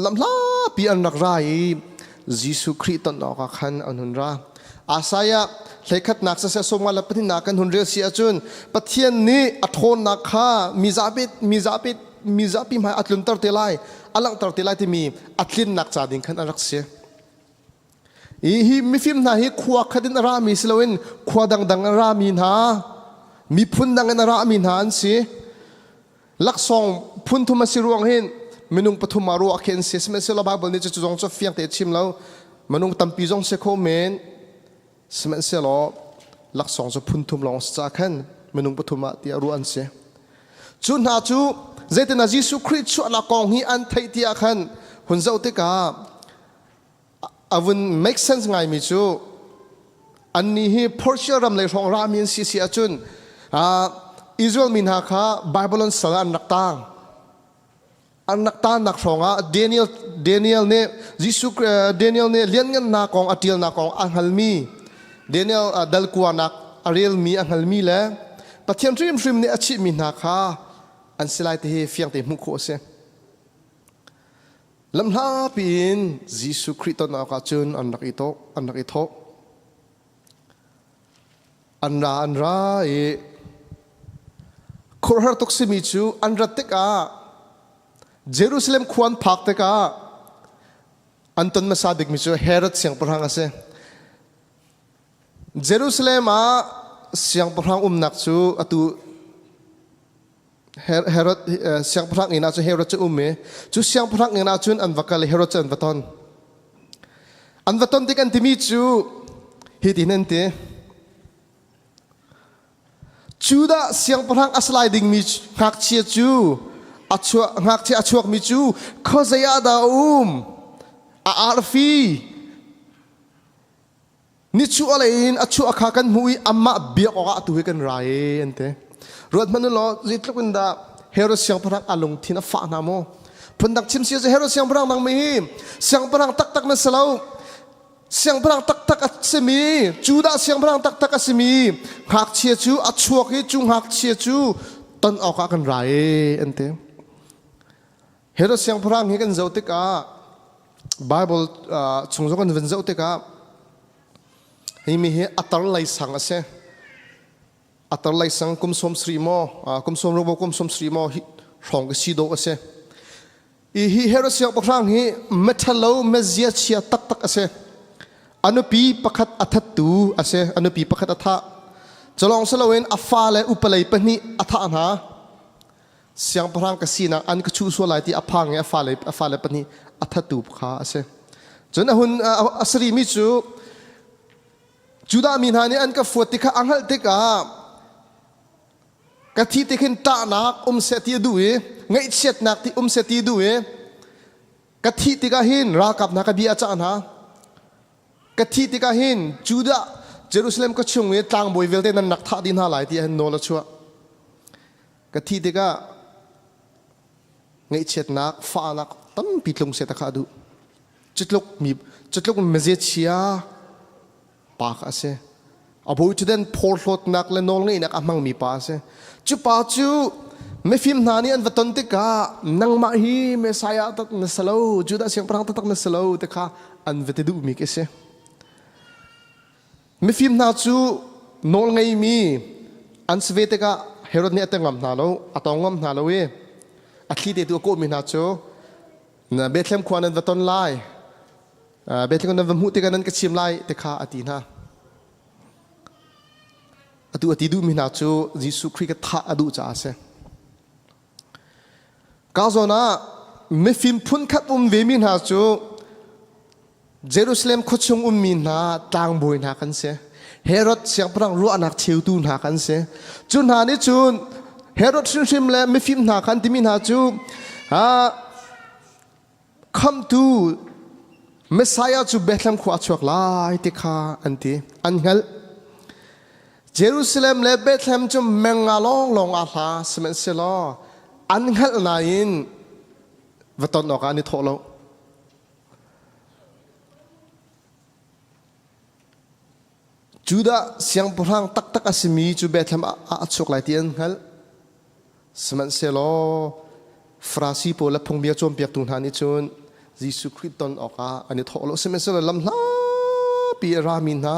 Speaker 3: lamla pi an rak rai Jisu Christ ton oka khan anun ra asaya lekhat nak sa somwa la pathi na kan hun re sia chun pathian ni athon na kha mizapi mai atlun tar te lai alang tar te lai ti mi atlin nak cha ding khan arak se hi mi phim na hi khwa khadin rami slowin khwa dang rami na mi phun dang rami na an si lak song phun thuma siruang hin minung pathuma ro akhen se semen se la Bible ni chu jong cho fiang te chim lo manung tampi jong se kho men semen se lo lak song cho phun thum long cha khan minung pathuma ti ru an se chu na chu zaitena Jisu Christ chu ala kong hi an thai ti akhan hun zau te ka avun make sense ngai mi chu anni hi Persia ram le rong ramin si si achun Israel min ha kha Babylon sala an nakta nak ronga Daniel ne Jisu Daniel ne lian ngan na kong atil na kong anhalmi Daniel dal kuanak ariel mi anhalmi le pathian trim ne achi min ha kha อันสลายที่เฟียงที่มุขโคเสลำลาปีนยิสุคริสต์นักอาจุนอันนักอิโตอันราเอครหตุกสิมิจูอันรัตเตกาเยรูซาเล็มควันพักเตกาอันต้นมาซาบิกมิจูเฮโรดเสียงประหังอาเซเยรูซาเล็มเสียงประหังนักจูอตุเฮโรดเสียงประหังอินาจูเฮโรดจูเมจูเสียงประหังอินาจูอันวักเลเฮโรดจูอันวัตอนที่กันที่มิจูฮิตินันเตจูดาเสียงพลังอัสไลดิ้งมิจูหักเชียจูอัชวกหักเชียอัชวกมิจูข้าจะยาดาอาร์ฟีนิจูอะไรอินอัชวกขากันมุยอามาเบียกออกตัวกันไรเอ็นเตรถมันล้อจิตลุกันดาเฮโรเสียงพลังอารมณ์ที่น่าฟ้านาโมพันดักชิมเสียจะเฮโรเสียงพลังนางมีเสียงพลังตักนั่นสลาวเสียงพลังตักเสมีจูดาเสียงพลังตักเสมีหักเชียจูอัชวกจุงหักเชียจูต้นออกกันไรเอ็นเตเฮโรเสียงพลังเฮกันเจ้าติกาไบเบิลชงจกันเป็นเจ้าติกาเฮมีเฮอัตร์ไลสังเสอัตร์ไลสังกุมสมสรีโมกุมสมรูปกุมสมสรีโมรองกสีโดเสอีเฮโรเสียงพลังเฮเมทัลโลเมเซียเชียตักเสอนุปีประคัดอัฐตูอาเซอนุปีประคัดอัฐจะลองสลาเวนอัฟาเลอุปเลยปนีอัฐอันหาเสียงพลังกสีนักอันก็ชูส่วนไหลที่อัฟางเงอัฟาเลปนีอัฐตูขาอาเซจนหุ่นอัสรีมิจูจูดามินหานี่อันก็ฟวดติกาอังฮัลติกากะทิติขินตานักเสตีดูเอไงเช็ดนักที่เสตีดูเอกะทิติกาหินรากับนักบีอาจารย์หากะทิติกาหินจูดาเยรูซาเล็มก็ชงเวตังบอยเวลเตนันนักท่าดินหาหลายที่เห็นโนละชัวกะทิติกาไงเช็ดนักฟ้านักตั้มปิดลงเสตะขาดูจุดลุกเมเซชียปากอาเซอาบุจุดเด่นพอลดนักและโนลไงนักอามังมีปาเซจูปาจูไม่ฟิมนานี่อันวัตนติกานังมาฮีเมสายาตักนสโลจูดาเสียงพลังตักนสโลติกาอันวัตดูมีเกเซไม่ฟิมนาจูโนลไงมีอันสเวติกาเฮโรดเนี่ยตั้งงำนาโลอัตองงำนาโลเวอัตลีเดตัวโกมินาจูนะเบทเลมควานันวัตนไลเบทเลมนันวัมหุติกานันก็ชิมไลติกาอตินาอติดูมินาจูยิสุคริกท่าอดูจ้าเซกาโซนาไม่ฟิมพุนขัดเวมินาจูเยรูซาเล็มขดชงมินาต่างบอยนากันเซเฮโรดเสียงพลังรัวนักเที่ยวตูนากันเซจุนหานี่จุนเฮโรดชิมเลไม่ฟิมนากันที่มินาจูcome to Messiahจูเบธเลมขวาชวกลายติคาอันที่อันเฮลเยรูซาเล็มและเบธเลมจูเมงาลองอาลาสมัยเซลออันเฮลนายนวัตนอกอันนี้ทอลจูดาเสียงพลังตักอาศิมีจูเบธเลมอาชวกลายที่อันเฮลสมัยเซลอฟราซีโปและพงเบียจอมเปียกตุนหานิจุนยิสุคริสต์ตนออกอันนี้ทอลสมัยเซลอลำลาปีรามินา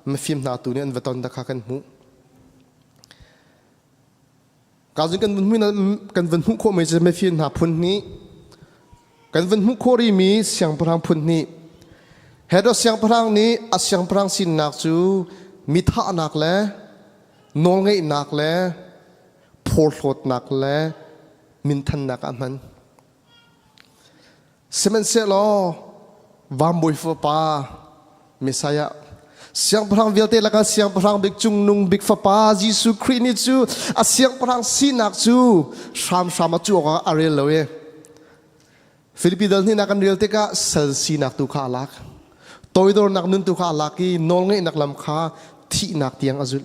Speaker 3: ไม่ฟิมนาตัวนี้อันวัตนตะขากันหูการจึงกันวันหูโคไม่จะไม่ฟิมนาพุ่นนี้กันวันหูโครีมีเสียงพลังพุ่นนี้เหตุเสียงพลังนี้เสียงพลังสินนักจูมิท่านักและนองไงนักและโพลดนักและมินทันนักมันเสมันเสลอวามบุยฟ้าป้าเมสายาเสียงพลังเวลเตลักเสียงพลังบิกจุงนุงบิกฟ้าป้ายิสุคริสต์นี่จูเสียงพลังสินักจูชามจูก็อะไรเลยฟิลิปปินส์นี่นักการเรียลเตก็เซลซีนักตุขาลักตัวอีโดนักนุนตุขาลักกีนองไงนักลำค้าที่นักเตียงอจุล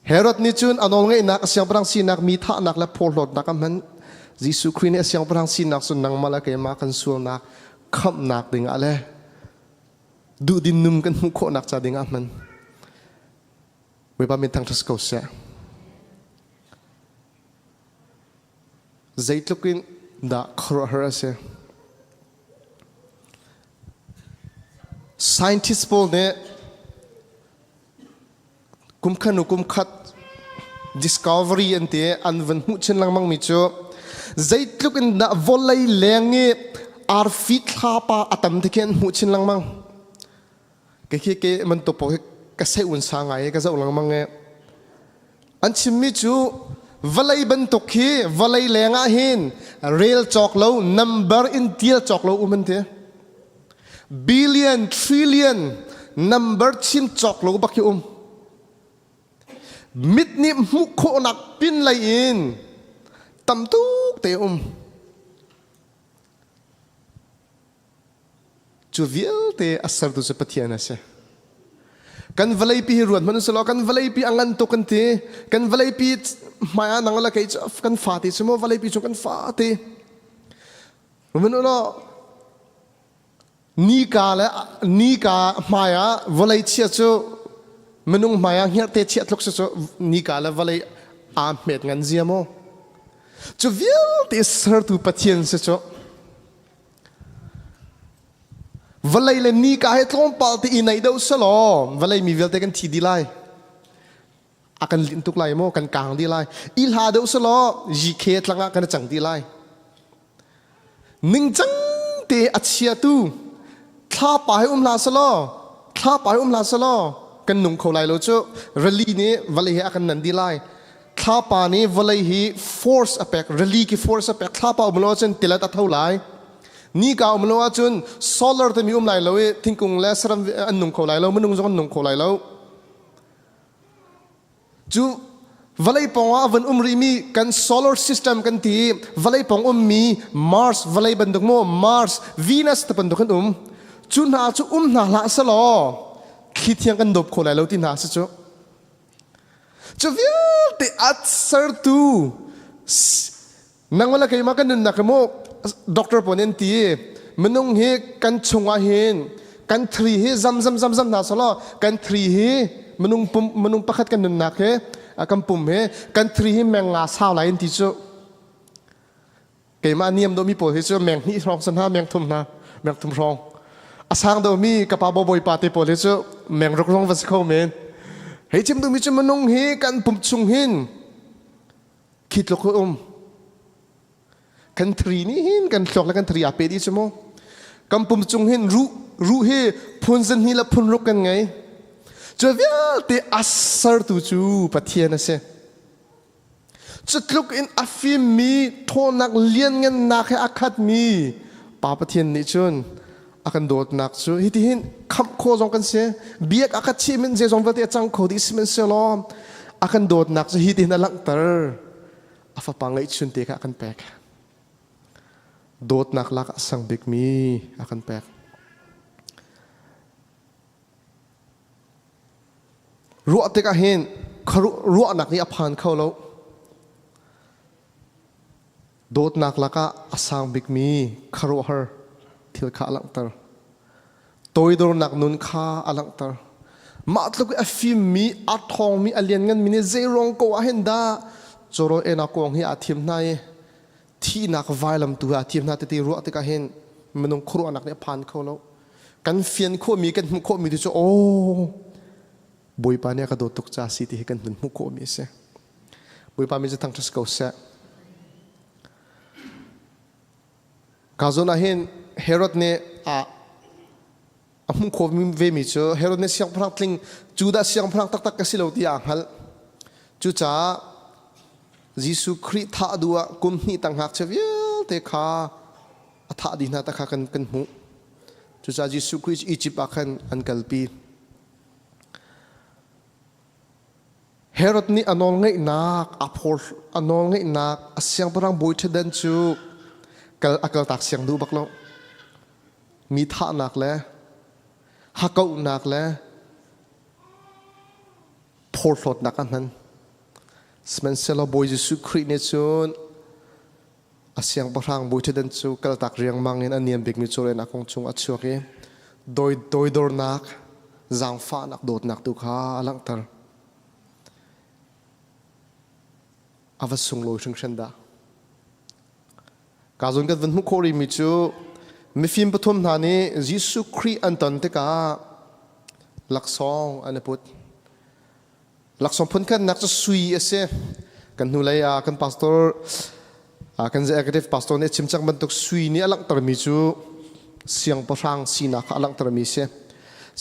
Speaker 3: เฮโรดนี่จุนอนองไงนักเสียงพลังสินักมีท่านักและโพลดนักมันยิสุคริสต์เนี่ยเสียงพลังสินักสุนังมาละเกมากันส่วนนักคำนักดึงอะไรดูดินนุ่มกันมุขนักจะดึงมันเวลามีทางทัศกเสีย zaitluk in da khro har ase scientist pol ne kumkhat discovery ante anvan hu chen lang mang mi chu zaitluk in da volai lengi ar fit khapa atam theken hu chen lang mang ke man to po ka sai un sa ngai ka zau lang mang nge an chim mi chu valai ban to khi valai lenga hin rail chok lo number in tiel chok lo umante billion trillion number chim chok lo bakhi mit ni mu kho nak pin lai in tam tu te chu viel te asar tu se pathiana se kan valai pi ruan manu selo kan valai pi angan to kan te kan valai pi maya nangala kai kan fa ti sumo valai pi chu kan fa te manu no ni ka maya valai chia chu menung maya hiar te chia tlok chu ni ka la valai a met ngan ziamo chu viel te sar tu pathian se chu valai le ni ka he tlom pal te inai do salo valai mi vel te kan thi di lai akan lin tuk lai mo kan kang di lai il ha do salo ji khe tlanga kan chang di lai ning chang te achia tu thla pa he la salo kan nung kho lai lo chu rally ni valai he akan nan di lai thla pa ni valai hi force apek rally ki force apek thla pa umlo chen tilat athau lai ni ka umlo chun solar te mi lai lo e thingkung le saram an nung kho lai lo munung jong nung kho lai lo chu valai pong avan umri mi kan solar system kan ti valai pong mi mars valai banduk mo mars venus te banduk kan chu na chu na la salo khithiang kan dop kho lai lo ti na sa chu vil te at sir tu nangwala kay ma kan nun nakamo doctor ponen ti menung he kan chunga hin kan thri he zam na salo kan thri he menung pakhat kan nun nak he akam pum he kan thri he meng nga saw lai ti chu kay ma niam do mi po he chu meng hi rong san ha meng thum rong asang do mi kapabo boy pate po le chu meng rok rong vas kho men he chim do mi chu menung he kan pum chung hin khit lo ko kan thri ni hin kan thlok la kan thri ape di chmo kam pum chung hin ru he phun zan hi la phun ruk kan ngai chavel te asar tu chu pathian ase chutluk in afim mi thonak lian ngan nak he akhat mi pa pathian ni chun akan dot nak chu hiti hin kham kho jong kan se biak akat chi min je jong vate chang kho di simen se lo akan dot nak chu hiti na lang tar afa pangai chun te ka akan pek dot nak lak sang big mi akan pek ruwa te ka hin ruwa nak ni aphan kho lo dot nak laka asang big mi kharo har thil kha alang tar toy dor nak nun kha alang tar matluk afim mi athong mi alian ngan mini zerong ko ahenda choro ena kong hi athim nai thi nak vailam tu athim na te ru te ka hen menung khru anak ne phan kho lo kan fian kho mi kan mu kho mi chu o boy pa ne ka do tuk cha si ti kan mu kho mi se boy pa mi je thang ko se kazona hen Herod ne amu kho mi ve mi chu Herod ne siang phrak tling chuda siang phrak tak ka silo ti anghal chu cha Jisu Christ tha dua kum ni tang hak chavial te kha atha di na ta kha kan mu chu cha Jisu Christ Egypt akhan an kalpi Herod ni anol ngai nak apor anol ngai nak asyang parang boy thedan chu kal akal tak siang du baklo mi tha nak le hakau nak le por thot nak an smen selo boy Jesu Christ ne chun asyang parang boy thedan chu kal tak riang mangin aniam big mi choren akong chung achuaki doi dor nak zang fa nak dot nak tu kha alang tar avasung lo chung shanda กาจนกันวันมุขโคริมิจูมีฟิล์มปฐมนานี้ยิสุครีอันตันเตกาหลักสองอันนี้พุทธหลักสองพ้นกันนักจะสุยเสกันหูเลยกันพาสตอร์กันเจ้าเอกเทฟพาสตอร์เนี่ยชิมจังบันทุกสุยนี่หลักตระมิจูเสียงพลังสีนักหลักตระมิเส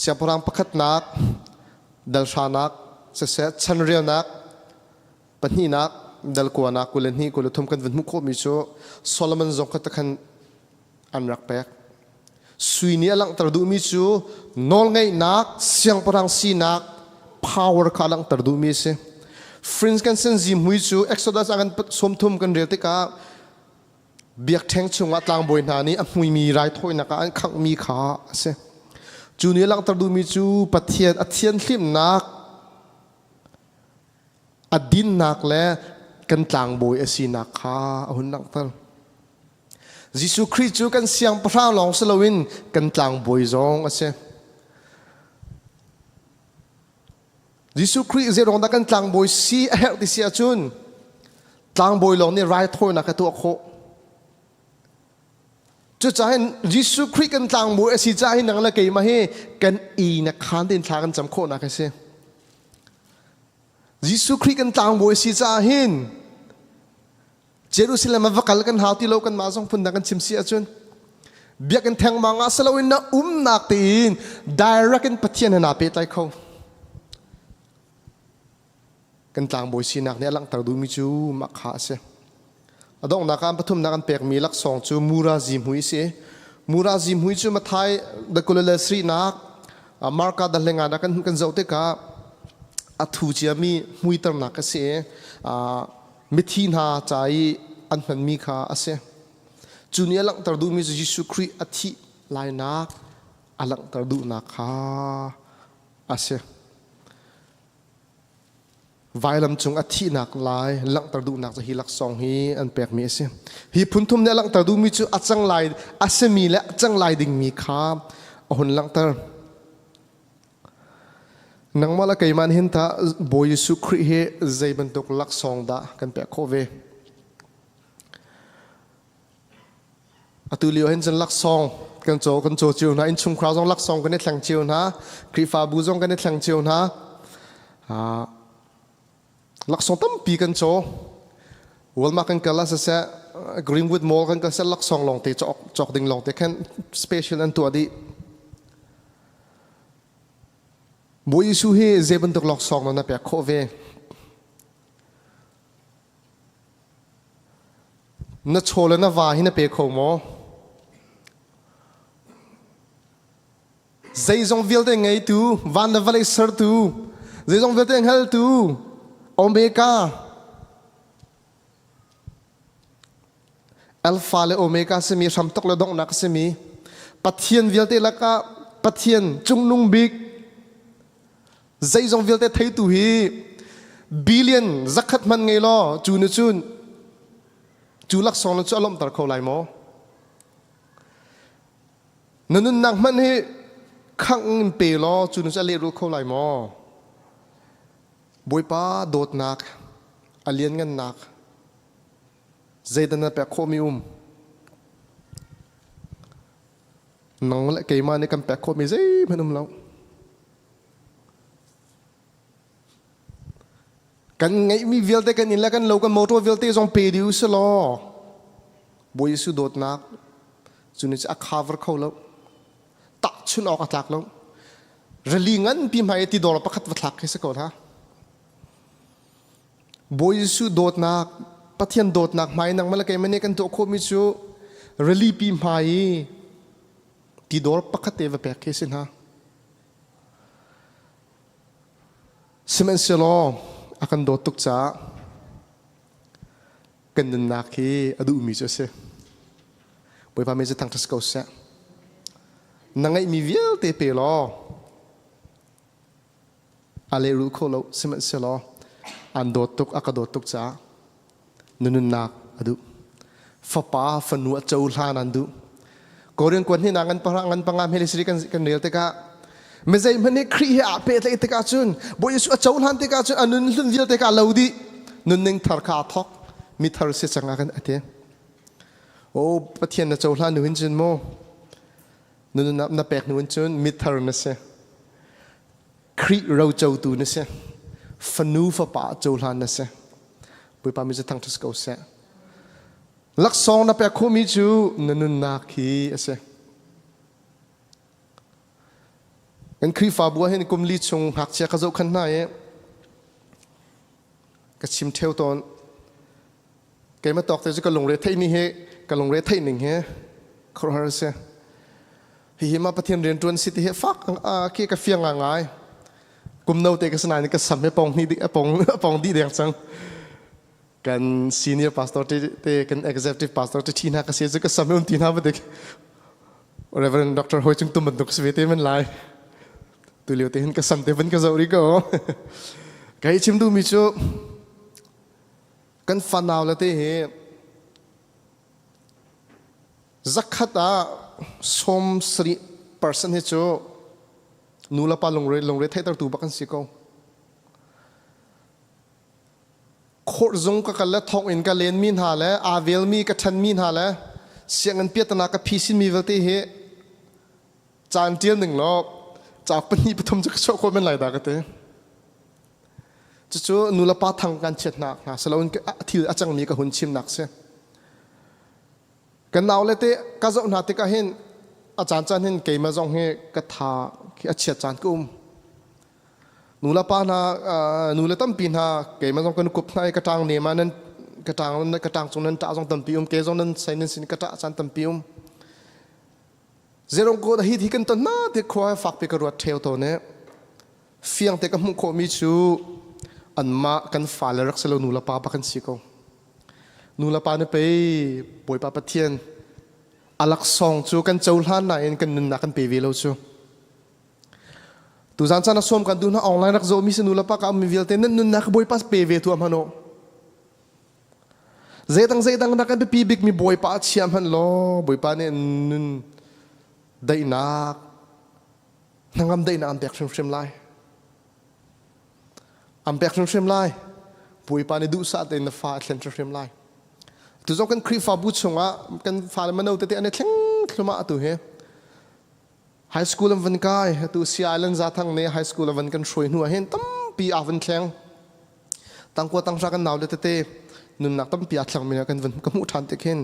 Speaker 3: เสียงพลังประคัดนักดัลชานักเสษชันเรียนักปนีนักดัลกวานักกุเลนฮีกุลทุมกันวันมุขโคมิจูโซโลมอนจงกัตกันอันรักแปกสุยนี้หลังตระดูมิจูนอลไงนักเสียงพลังสีนัก power ข้าหลังตระดูมิเส friends กันเส้นจิมหุยจู exodus อันสมทุมกันเรียลติกาเบียกแทงชงอัตลังบอยนานี้มุยมีไรถ้อยนักอันขังมีขาเสจูนี้หลังตระดูมิจูปะเทียนอัเทียนลิมนักอดินนักและกันต่างบอยสีนักขาหุ่นนักตระยิสุคริสต์จูกันเสียงพระลองสลวินกันต่างบอยจงเสยิสุคริสต์เจรองดักกันต่างบอยสีเฮลติเสียจุนต่างบอยลองนี่ไรถ้อยนักตัวโคจะจะให้ยิสุคริสต์กันต่างบอยสีจะให้นังละเกยมาให้กันอีนักขันตินทากันจำโคนักเสยิสุคริสต์กันต่างบอยสีจะให้เจรูซาเล็มวักกันหาที่โลกันมาส่งพุ่นดักันชิมเสียจนเบียกันแทงมังอาสลาวินนะนักตีน direct กันปะเทียนนาเปตไลเขากันต่างบอยสีนักเนี่ยหลังตระดูมิจูมักขาเสียอดองนักการปฐุมนักการเปกมีลักสองจูมูราซิมหุยเสียมูราซิมหุยจูมาไทยดักกุลเลสรีนักมาร์กาดัลเลงานักกันเจ้าเตกาอัฐุเจียมีหุยตรนักเสียมิทีนาใจอันมันมีค่าอาเซจุนี้หลังตระดูมิจูยิสุคริอธิลายนักหลังตระดูนักค่าอาเซวายลำจงอธินักลายหลังตระดูนักจะฮิลักสองฮีอันเปียกมีเสียฮีพุนทุมเนี่ยหลังตระดูมิจูอัจังลายอาเซมีและอัจังลายดิ่งมีค่าหุ่นหลังตระนังมาละไกมันเห็นท่าบอยสุครีเฮใจบรรทุกลักสองดากันเปียกโคเวอตุลิโอเห็นจันลักสองกันโจจิวนะอินชุมคราวจงลักสองกันในแข่งจิวนะครีฟาบูจงกันในแข่งจิวนะลักสองตั้มปีกันโจวัลมากันกันละเสะกรีนวูดมอลกันกันเสะลักสองลงเตะจอกดิ่งลงเตะแค่สเปเชียลอันตัวดีบอยสุเฮเจบันตุกลักสองนั่นนะเปียกโคเวนัดโชว์แล้วนะว่าหินะเปียกโคโมใจจงวิลเตงไงตูวันเดวเลเซอร์ตูใจจงวิลเตงเฮลตูโอเมก้าอัลฟาและโอเมก้าเสมีสามตกและดงนักเสมีปัทเทียนวิลเตละกะปัทเทียนจุงนุงบิกใจจงวิลเตไทยตุฮีบิลเลียนจักขัดมันไงล่ะจูนจูนจูลักสองนั้นจะอารมณ์ตระเขาไหลโมนั่นนักมันให้ขังเปล่าจูนจะเลี้ยรู้เขาไหลโมบอยป้าโดดนักอเลียนกันนักใจดันนับแบบโคมินังละเกยมาในกันแบบโคมิใจมันเรากันไงมีวิลเตกันนี่แหละกันเรากันมอเตอร์วิลเตจงเปดิวส์ลอบอยสุดโดดนักจุนจะอักขาวเขาแล้วตัดชุนออกอัตลักแล้วเรลีงันพิมพ์ให้ติดดอลประคัดวัตลักให้สักก่อนฮะบอยสุดโดดนักปะเทียนโดดนักไม่นังมาละกันมันเนี่ยกันตัวโคมิจูเรลีพิมพ์ให้ติดดอลประคัดเอวแปะเคสินฮะสมัยเสลอakan dotuk ca kan nak hi adu mi cho se boi pa me je tang tas ko se nangai mi vial te pe lo ale ru ko lo semen se lo an dotuk akadotuk ca nunun nak adu fa pa fa nu chau hlan an du korean kwan hi nangan parangan pangam helisri kan rel te kaไม่ใช่มันนี่ครีอาเปตเลยเตกาจุนบอยสุอาจารย์ฮันเตกาจุนอันนั้นลุนวิลเตกาเลวดีนุ่นนึงทาร์คาทอกมีทาร์เสจังกันเอเต โอ้ประเทศน่ะเจ้าหลานหนูเห็นจนโมนู่นน่ะแปลกหนูเห็นจนมิตรนะเสียครีเราเจ้าตูนะเสียฟันูฟ้าป่าเจ้าหลานนะเสียบุยปามิจะทั้งทุสเกาเสียลักษณะน่ะแปลกคู่มิจูนู่นนักฮีเสียกันครีฟ้าบัวเห็นกุมลีชงหักเชียกระโจขันหน้าเอ๊ะก็ชิมเที่ยวตอนแกมาตอกแต่จะก็ลงเรือไทยนี่เฮก็ลงเรือไทยหนึ่งเฮครอร์เซียเฮมาประเทศเรียนจวนสิทธิเฮฟักขี้กระเฟียงง่ายกุมเนาเตกสนานนี่ก็สัมให้ปองนี่ปองดีเดียงจังกันซีเนียร์พาสตอร์เตกันเอ็กเซคิวทีฟพาสตอร์ที่น่าก็เสียจะก็สัมให้อุ่นที่น่าไม่ได้เรเวอเรนด์ด็อกเตอร์ฮอยจุงตุ้มบันทุกสวีเตมันไลตัวเลี้ยวเตหินก็สัมเตมันก็จะริโก้ก็ให้ชิมดูมิจูกันฟันเอาแล้วที่เฮจักขัดสมสรีเปอร์เซนต์เฮจูนูละปาลงเรือไทยตัวบักันสิโก้โคตรจงก็กันแล้วทองอินกันเลนมีนหาแล้วอาเวลมีกันทันมีนหาแล้วเสียงเงินเปียตนากับพีซินมีเวลที่เฮจานเจียนหนึ่งรอบจากปนีปฐมจะโชว์คนเป็นไรดากันเตะจู่ๆนูละปาทางการเช็ดหนักนะสลาวนที่อาจารย์มีกับหุ่นชิมหนักเสียกันเอาเลยเตะก็จะนาติกาเห็นอาจารย์จันเห็นเกี่ยมาจงเฮกระทาที่อาเชียจานกุมนูละปานานูละตั้มปีนาเกี่ยมาจงกันกุบในกระตังเนี่ยมานั้นกระตังจงนั้นตาจงตั้มปีเกี่ยจงนั้นใส่นั้นสินกระตาอาจารย์ตั้มปีเจรงโกดฮิตฮิกันต้นน่าที่คอยฝักไปกระรวดเทวตัวเนี่ยเฟียงแต่กับมุขโคมิชูอันมากันฝ่ายรักษานูละปาปะกันสิโกนูละปาเนี่ยไปป่วยปาปะเทียนอลักซองจูกันเจ้าล้านนายกันนึนนักกันเปวีเราจูตุจานจานะส่งกันดูนะออนไลน์นักโจมีสนูละปากับมีวิลเตนนึนนักป่วยปัสเปวีตัวมันโนเจตังนักกันไปปีบิกมีป่วยปาเชียมันล้อป่วยปาเนี่ยนึนได้นักนั่งอันได้นักอันเบกชิมไลอันเบกชิมไลป่วยปาเนี่ยดูสัตว์ในฟ้าเซนทรัลชิมไลตัวจงกันครีฟ้าบุชงอ่ะกันฟ้ามันเอาแต่อันนี้ทิ้งขึ้นมาตัวเฮไฮสคูลวันกายตัวซีไอแลนด์จะทั้งเนี่ยไฮสคูลวันกันช่วยหัวเห็นตั้มปีอาวันแข็งตั้งกว่าตั้งรักกันหนาวเลยแต่นุ่นนักตั้มปีอาแข็งมีกันวันก็มุทันแต่เห็น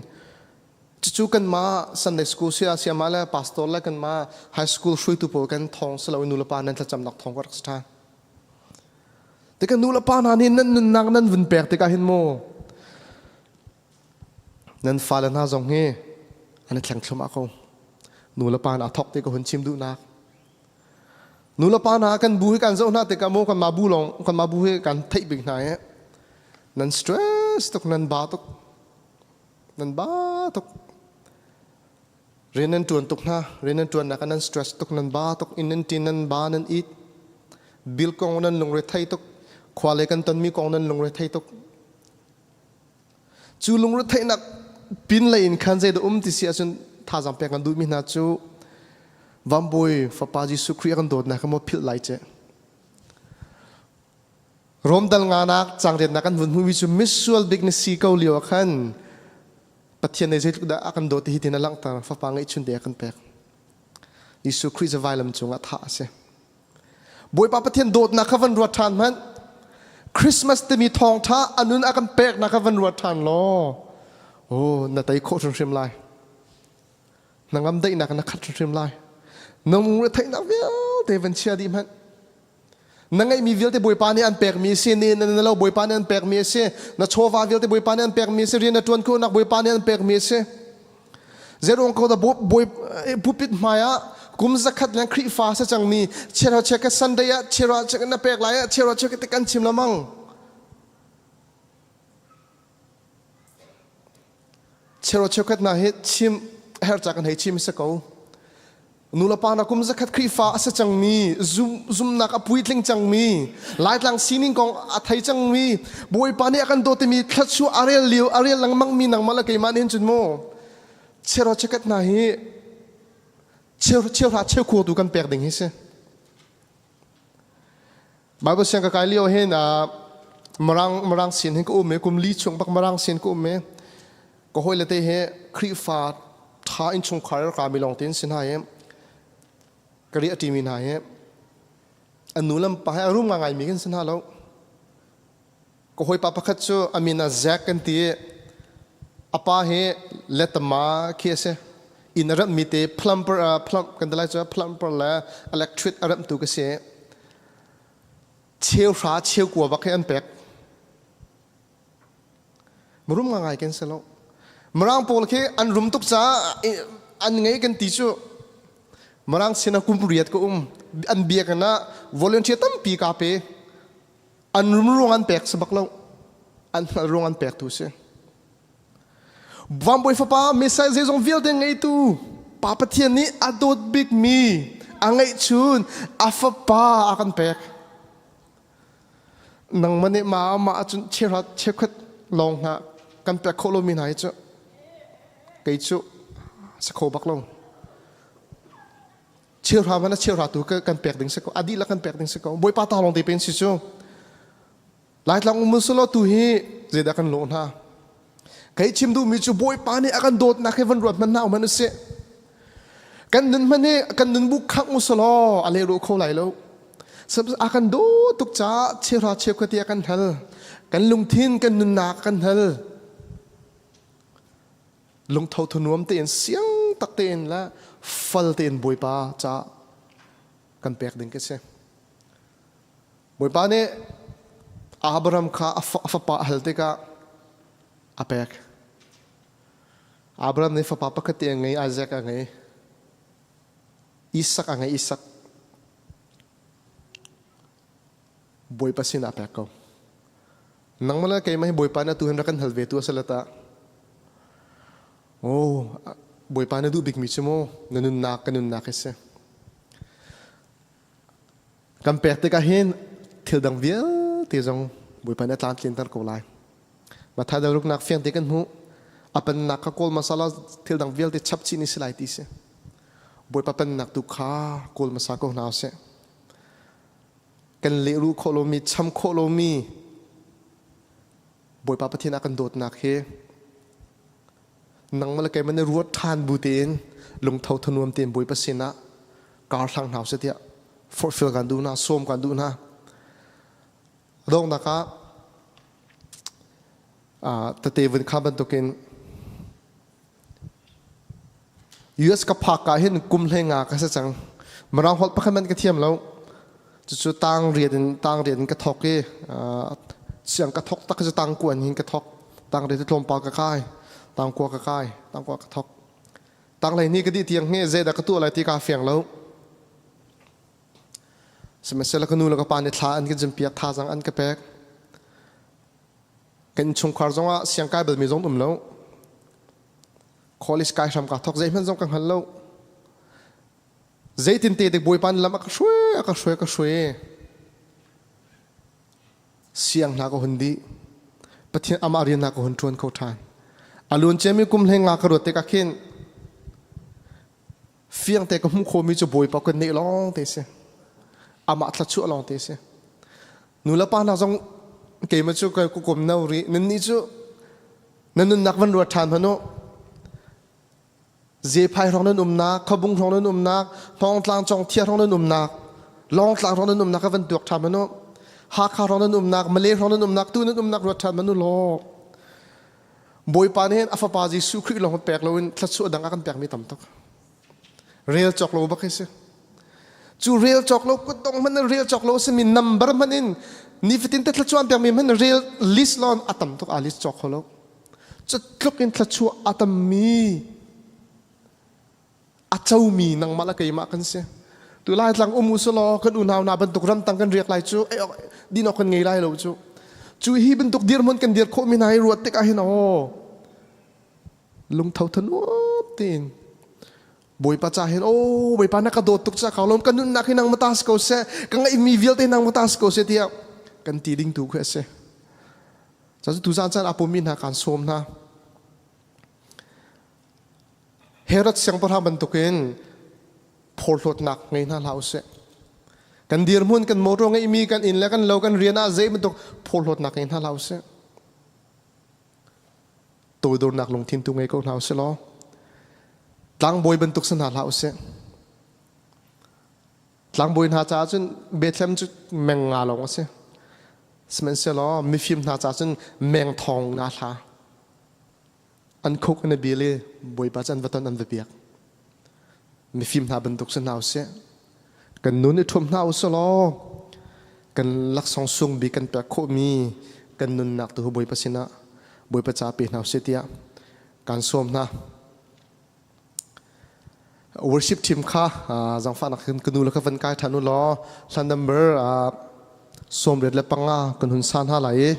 Speaker 3: จู่ๆกันมาซันเดย์สคูลเสียมาแล้วพาสตอร์แล้วกันมาไฮสคูลช่วยตัวโปกันทองสลาวินุลปานั่นจะจำนักทองก็รักษาแต่กันนุลปานานี่นั่นนักนั่นวันแปลกแต่ก็เห็นโมนั่นฟ้าแล้วน่าจงเฮอันนี้แข็งชมาเขานูละปานอาทอกเตก็หุ่นชิมดูนักนูละปานากันบูให้กันเจ้าหน้าเตก็โมกันมาบูลงกันมาบูให้กันเทบิกไหนนั่นสเตรสตุกนั่นบาตุกนั่นบาตุกเรียนนั่นจวนตุกนะเรียนนั่นจวนนักนั่นสเตรสตุกนั่นบาตุกอินนั่นตีนั่นบานั่นอีดบิลกองนั่นลงเรทัยตุกควาเลกันตันมีกองนั่นลงเรทัยตุกจูลงเรทัยนักปินเลยอินขันใจดูที่เสียจนท่าจำเป็นกันดูมินาจูวันบอยฟ้าปาจิสุครีกันโดดนะก็มาพิลไลเจรวมดัลงานักจังเด็ดนักกันวุ่นหุ่นวิจูมิสซูลบิ๊กเนสีเกาหลีวขันปัจจัยในใจลุกได้กันโดดที่ที่นั่นหลังตาฟ้าปางไอชุนเดียกันแปกยิสุครีจะไวลำจงอัฐาเสบอยปาประเทศโดดนักวันรัวทานมันคริสต์มาสจะมีทองท้าอันนู้นอากันแปกนักวันรัวทานล้อโอ้นาตาอีโคชนเชียมไลนางงามได้นักนักขัดชนเชียมไลน้องมือไทยนักเวียเทวันเชียดีมันนางไงมีวิลเตบอยปานี่อันแปกมีเสียนี่นั่นเราบอยปานี่อันแปกมีเสียนัชโชวาวิลเตบอยปานี่อันแปกมีเสียเรียนนัทวนคูนักบอยปานี่อันแปกมีเสียเจรงเขาแต่บอยผู้ปิดมายะกุมสักขัดยังครีฟ้าสัจังมีเชื่อเชื่อกันสันเดียเชื่อเชื่อกันนับแปกไรเชื่อเชื่อกันติกันชิมละมั่งเชื่อเชื่อกันน่าเห็นชิมเฮร์จากกันให้ชิมสักเอานูละปานักุมจะขัดครีฟ้าสัจังมีซุมนักอปุยทลิงจังมีหลายหลังซีนิงกองอัฐัยจังมีบวยปานี่กันโดดมีขัดชัวอารีเลียวอารีหลังมังมีหนังมาละเกยมันเห็นจุดโมเชื่อเชื่อกันน่าเห็นเชื่อขวดดูกันแปลกดิ่งฮิเสบาร์เสียงกับกายเลี้ยวเห็นมรังสินเห็นก็อุ้มเมกุมลีชงปักมรังสินก็อุ้มเมก็ห้อยเลยเตะเฮค ครีฟาท้าอินชงคาร์กามิลองเตียนสินหายกรีอติมินหายอันนู้นลำไปอารมณ์ง่ายมีกันสินหาแล้วก็หอยปะพักจู่อามินาแจกกันตีอาป้าเฮเลตมาเคียเซอินรัตมีเตพลัมเปอร์พลัมกันตลาดจ้าพลัมเปอร์และอิเล็กทริกอารัตตุกเซเชี่ยวช้าเชี่ยวกว่าบักให้อันเป็กมรุมง่ายกันสิแล้วมรังโปลเคอันรุมตุกจ้าอันไงกันติจูมรังเสนาคุมปริยัดก็อันเบียกันนะวอลเลนเทียตั้มปีกาเปอันรุมรวงอันเป็กสบักเราอันรวงอันเป็กตุเสวันบ่อยฟ้าป้าเมสไซเซซงวิลเดงไงตูป้าปะเทียนนี้อดดบิ๊กมีอังไงชูนอาฟ้าป้าอากันเป็กนังมันเนี่ยมาจนเชื่อเชื่อขัดลองนะกันเป็กโคโลมินายจ้ะไก่จุสโคบักลงเชื่อมันนะเชื่อตัวกันเป็กดึงสโคอดีละกันเป็กดึงสโคบ่อยป้าตาลงตีเป็นสิจูหลายหลังมุสลิมตัวฮีเจดากันลงนะใครชิมดูมีจูบอยปานี่อากันโดดนักให้วันรวดมันน่ามันเสียกันนั้นมันเนี่ยกันนั้นบุกขังมุสลิมอะไรรู้เขาไหลแล้วสับอากันโดดตุกจ้าเชื่อเชื่อกันที่อากันฮัลกันลงทิ้งกันนั้นนักกันฮัลลงเท่าทนวมเตียนเสียงตักเตียนและฟัลเตียนบอยปาจ้ากันเปียกดึงกันเสียบอยปาเนี่ยอับรามข้าอัฟปะฮัลเตกะอาเป็กอับรามเนี่ยฟ้าปะกติยังไงอาเซกยังไงอิสักยังไงอิสักบอยปาสินอาเป็กเขานังมันละใครไม่บอยปานะตุหันรักกันฮัลเวตัวสลัดตาโอ้บอยปานะดูบิ๊กมิชโมนันนักเอเซกันเป็กเตกะเห็นเที่ยวดังเวียเที่ยวจงบอยปานะตามเลียนตร์โกไลมาถ้าเราลุกนักเฟียงเด็กันหูอาเป็นนักก็โกลมาซาลาเที่ยวดังเวลที่ชับชีนิสไลติเสบอยปะเป็นนักตุขาโกลมาซาโกนาวเสกันเลรูโคโลมีช้ำโคโลมีบอยปะปะที่นักกันโดดนักเฮนังมาละแกมันในรัวทานบูเตนลงเท่าทนวมเตียนบอยปะเสนะการทางหนาวเสียเดียฟอร์ฟิลกันดูนะส้มกันดูนะดงนะครับแต่เทวันข้าบันตุกินUS กับภาคกาเห็นกุมเลงากันสักจังมาเราหดพักมันกระเทียมแล้วจุดตั้งเรียนกระทอกเสียงกระทอกตักจะตั้งกวนหินกระทอกตั้งเรียนที่ลมปากกระไก่ตั้งกัวกระไก่ตั้งกัวกระทอกตั้งอะไรนี่ก็ดีเตียงเงี้ยเจดกระตัวอะไรที่กาเฟียงแล้วสมัยเสร็จแล้วก็นู่นแล้วก็ปานในท่าอันก็จำเปียกท่าจังอันกระแปกกันชงคาร์จงว่าเสียงกายแบบมีจงตุ่มแล้วคอลิสกายทำกาทอกใจมันจงกังหันแล้วใจตินเตะเด็กบอยปันแล้วมันก็ช่วยเสียงนักคนดีปะเทียนอามาเรียนนักคนชวนเขาทานอารมณ์เจมิกุมเลงากระโดดเตะกักขินเฟียงเตะกับมุขโคมีจะบอยปะกันเนลองเตะเสียอามาทัดชั่วลองเตะเสียนูละปานาจงเกี่ยมันจู่ก็กุมนาวรีนั่นนี่จู่นั่นนักวันรัวทานพนุเจ็บพายร้องนั่นนักขบุงร้องนั่นนักลองตลางจงเทียร้องนั่นนักลองตลางร้องนั่นนักก็วันตัวทานพนุหากร้องนั่นนักมาเลร้องนั่นนักตู้นั่นนักรัวทานพนุโลบอยปานเห็นอาฟาปาจิสุคริลองแปลกเราอินทัดสู้ดังกันแปลกไม่ต่ำตกเรียลจอกโลบักเสียจู่เรียลจอกโลก็ต้องมันเรียลจอกโลเสมีนัมเบอร์มันอินนี่ฟิตินแต่ทัดชวนเปียงมีมันเรียลลิสต์ลอนอัตมตุกอาลิสจอกโลจะทุกอินทัดชัวอัตมมีอาเจ้ามีนังมาละเกยมากันเสียตัวไล่หลังมุสลอกันอุณาวนาบรรทุกรำตังกันเรียกไล่จู่ดีนอกันไงไล่เราจู่ฮีบรรทุกเดียร์มันกันเดียร์โคมินายรวดเตกอาเห็นโอลุงเท่าทันวตีนบอยปัจจัยเห็นโอ้บอยปานักกระโดดตุกจากเขาลมกันนุ่นนักให้นางมาตาสกอเสกังไอมีวิลเตนางมาตาสกอเสเดียกันตีดิ่งถูกเสจะทุจานจันอาปมินหาการสมนะเฮรัตเสียงประทับบรรทุกินพอลดหนักไงน่าเล่าเสกันเดียร์มุนกันโมโรไงมีกันอินแล้วกันเรากันเรียนอาเจบรรทุกพอลดหนักไงน่าเล่าเส tôi đồ nạc lồng thiên tu ngay câu nào sẽ lo tlang bồi bên tục sân hạt lão sẽ tlang bồi hạt cha chân Bethlehem chút mèng ngà lòng sẽ mình sẽ lo mi phim hạt cha chân mèng thong na tha anh khúc anh bị lê bồi ba chân vật anh vật biếc mi phim hạt bên tục sân nào sẽ cần nôn để thum nào sẽ lo cần lắc song sung bị cần bẹt khô mi cần nôn nạc từ bồi ba xin na bồi ba cha bị nào sẽ tia cần xôm na worship team kha zang fa nak kanu la ka van kai thanu lo san number som red le panga kan hun san ha lai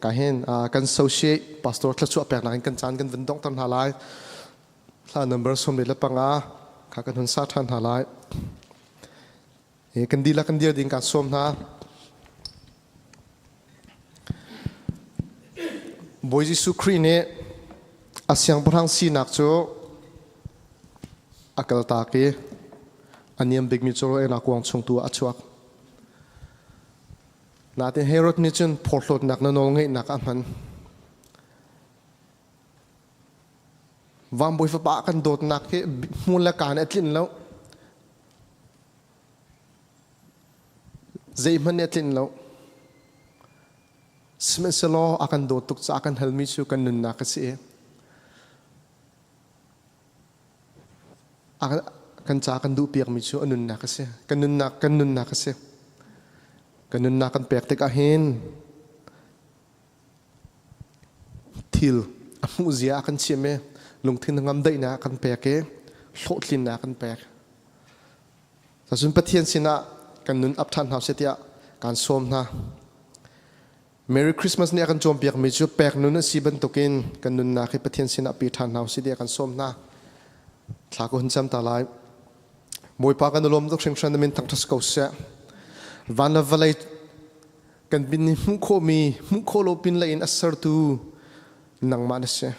Speaker 3: ka hen kan associate pastor thla chu pek na kan chan kan vin dong tan ha lai san number som red le panga kha kan hun sa than ha lai e kan di la kan dir ding ka som na boy jisu khri ne asyang parang si nak chu akal ta ke aniam big mi choro en akwang chung tu achuak na te herod ni chun portlot nak na nol ngai nak aman wam boi fa ba kan dot nak ke mula kan atlin lo zai man atlin lo smeselo akan dot tuk cha akan helmi chu kan nun nak se kan cha kan du piak mi chu anun na kase kan nun na kase kan nun na kan pek te ka hen thil amu zia kan chime lungthin ngam dai na kan pek ke hlotlin na kan pek sa sun pathian sina kan nun ap than hau setia kan som na Merry Christmas ni akan chom piak mi chu pek nun si ban tokin kan nun na ke pathian sina pi than hau setia kan som na thla ko hun cham ta lai moi pa kan lom tok seng shan min thang thas ko se van la valai kan bin ni mu kho lo pin la in asar tu nang ma se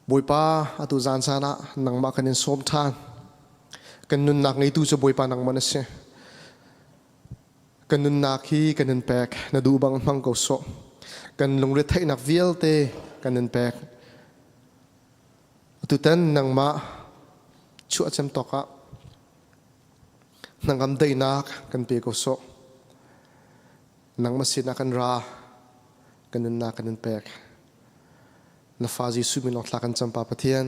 Speaker 3: boi pa atu zan sana nang ma kan in som than kan nun nak ngai tu cho boi pa nang ma se kan nun nak hi kan in pek na du bang mang ko so kan lung re thai nak vial te kan in pek tu ten nang ma chu chem toka nang am dei nak kan pe ko so nang ma sin kan ra kan na kan pek na fazi su min ot la kan cham pa pathian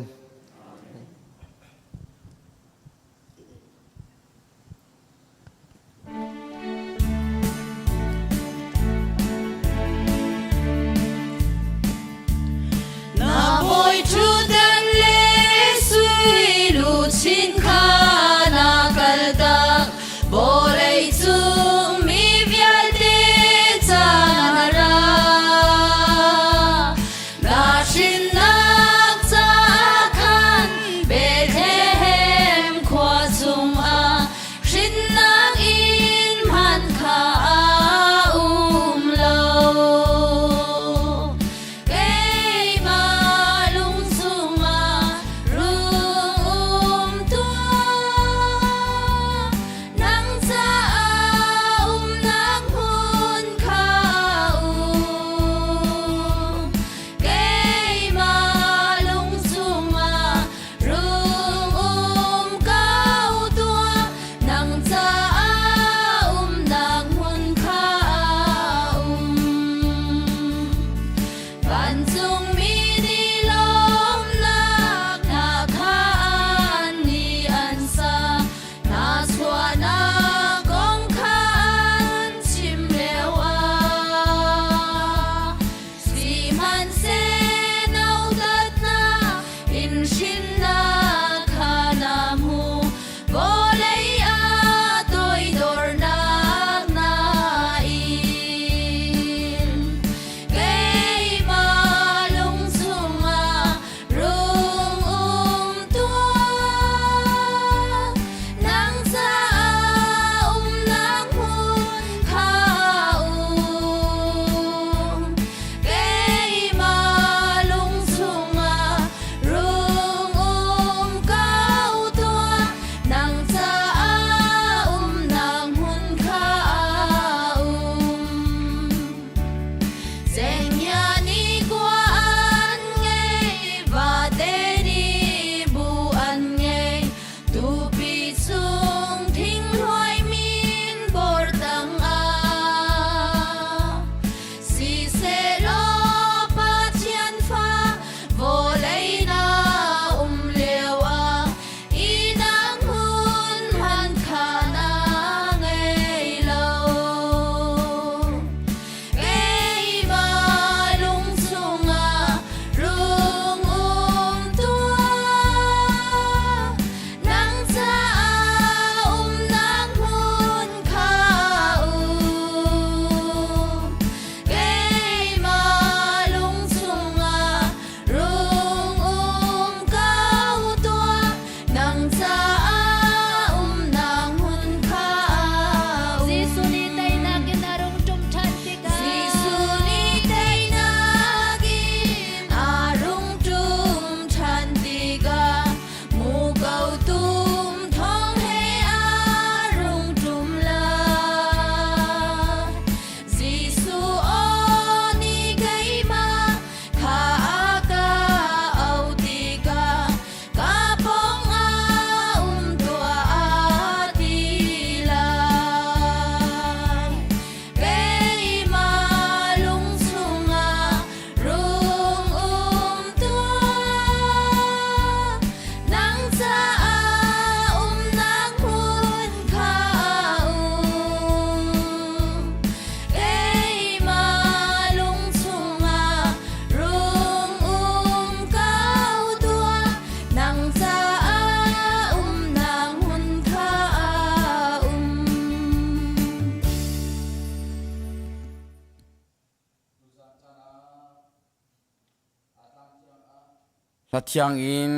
Speaker 4: Latiang in,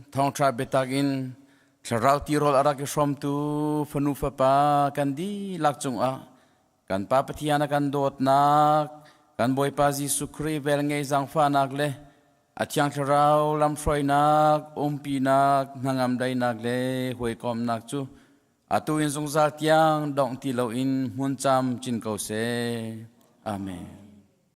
Speaker 4: thong tra betak in, Sarau tirol arak som tu fanu pa kan di lakjung a kan pa patiana kan dot nak kan boy pa Jesu Kri vel ngei jang fa nak le atyang sarau lam froi nak pi nak nangam dai nak le hoi kom nak chu atu in zung za tiang dong ti lo in mun cham chin ko se amen.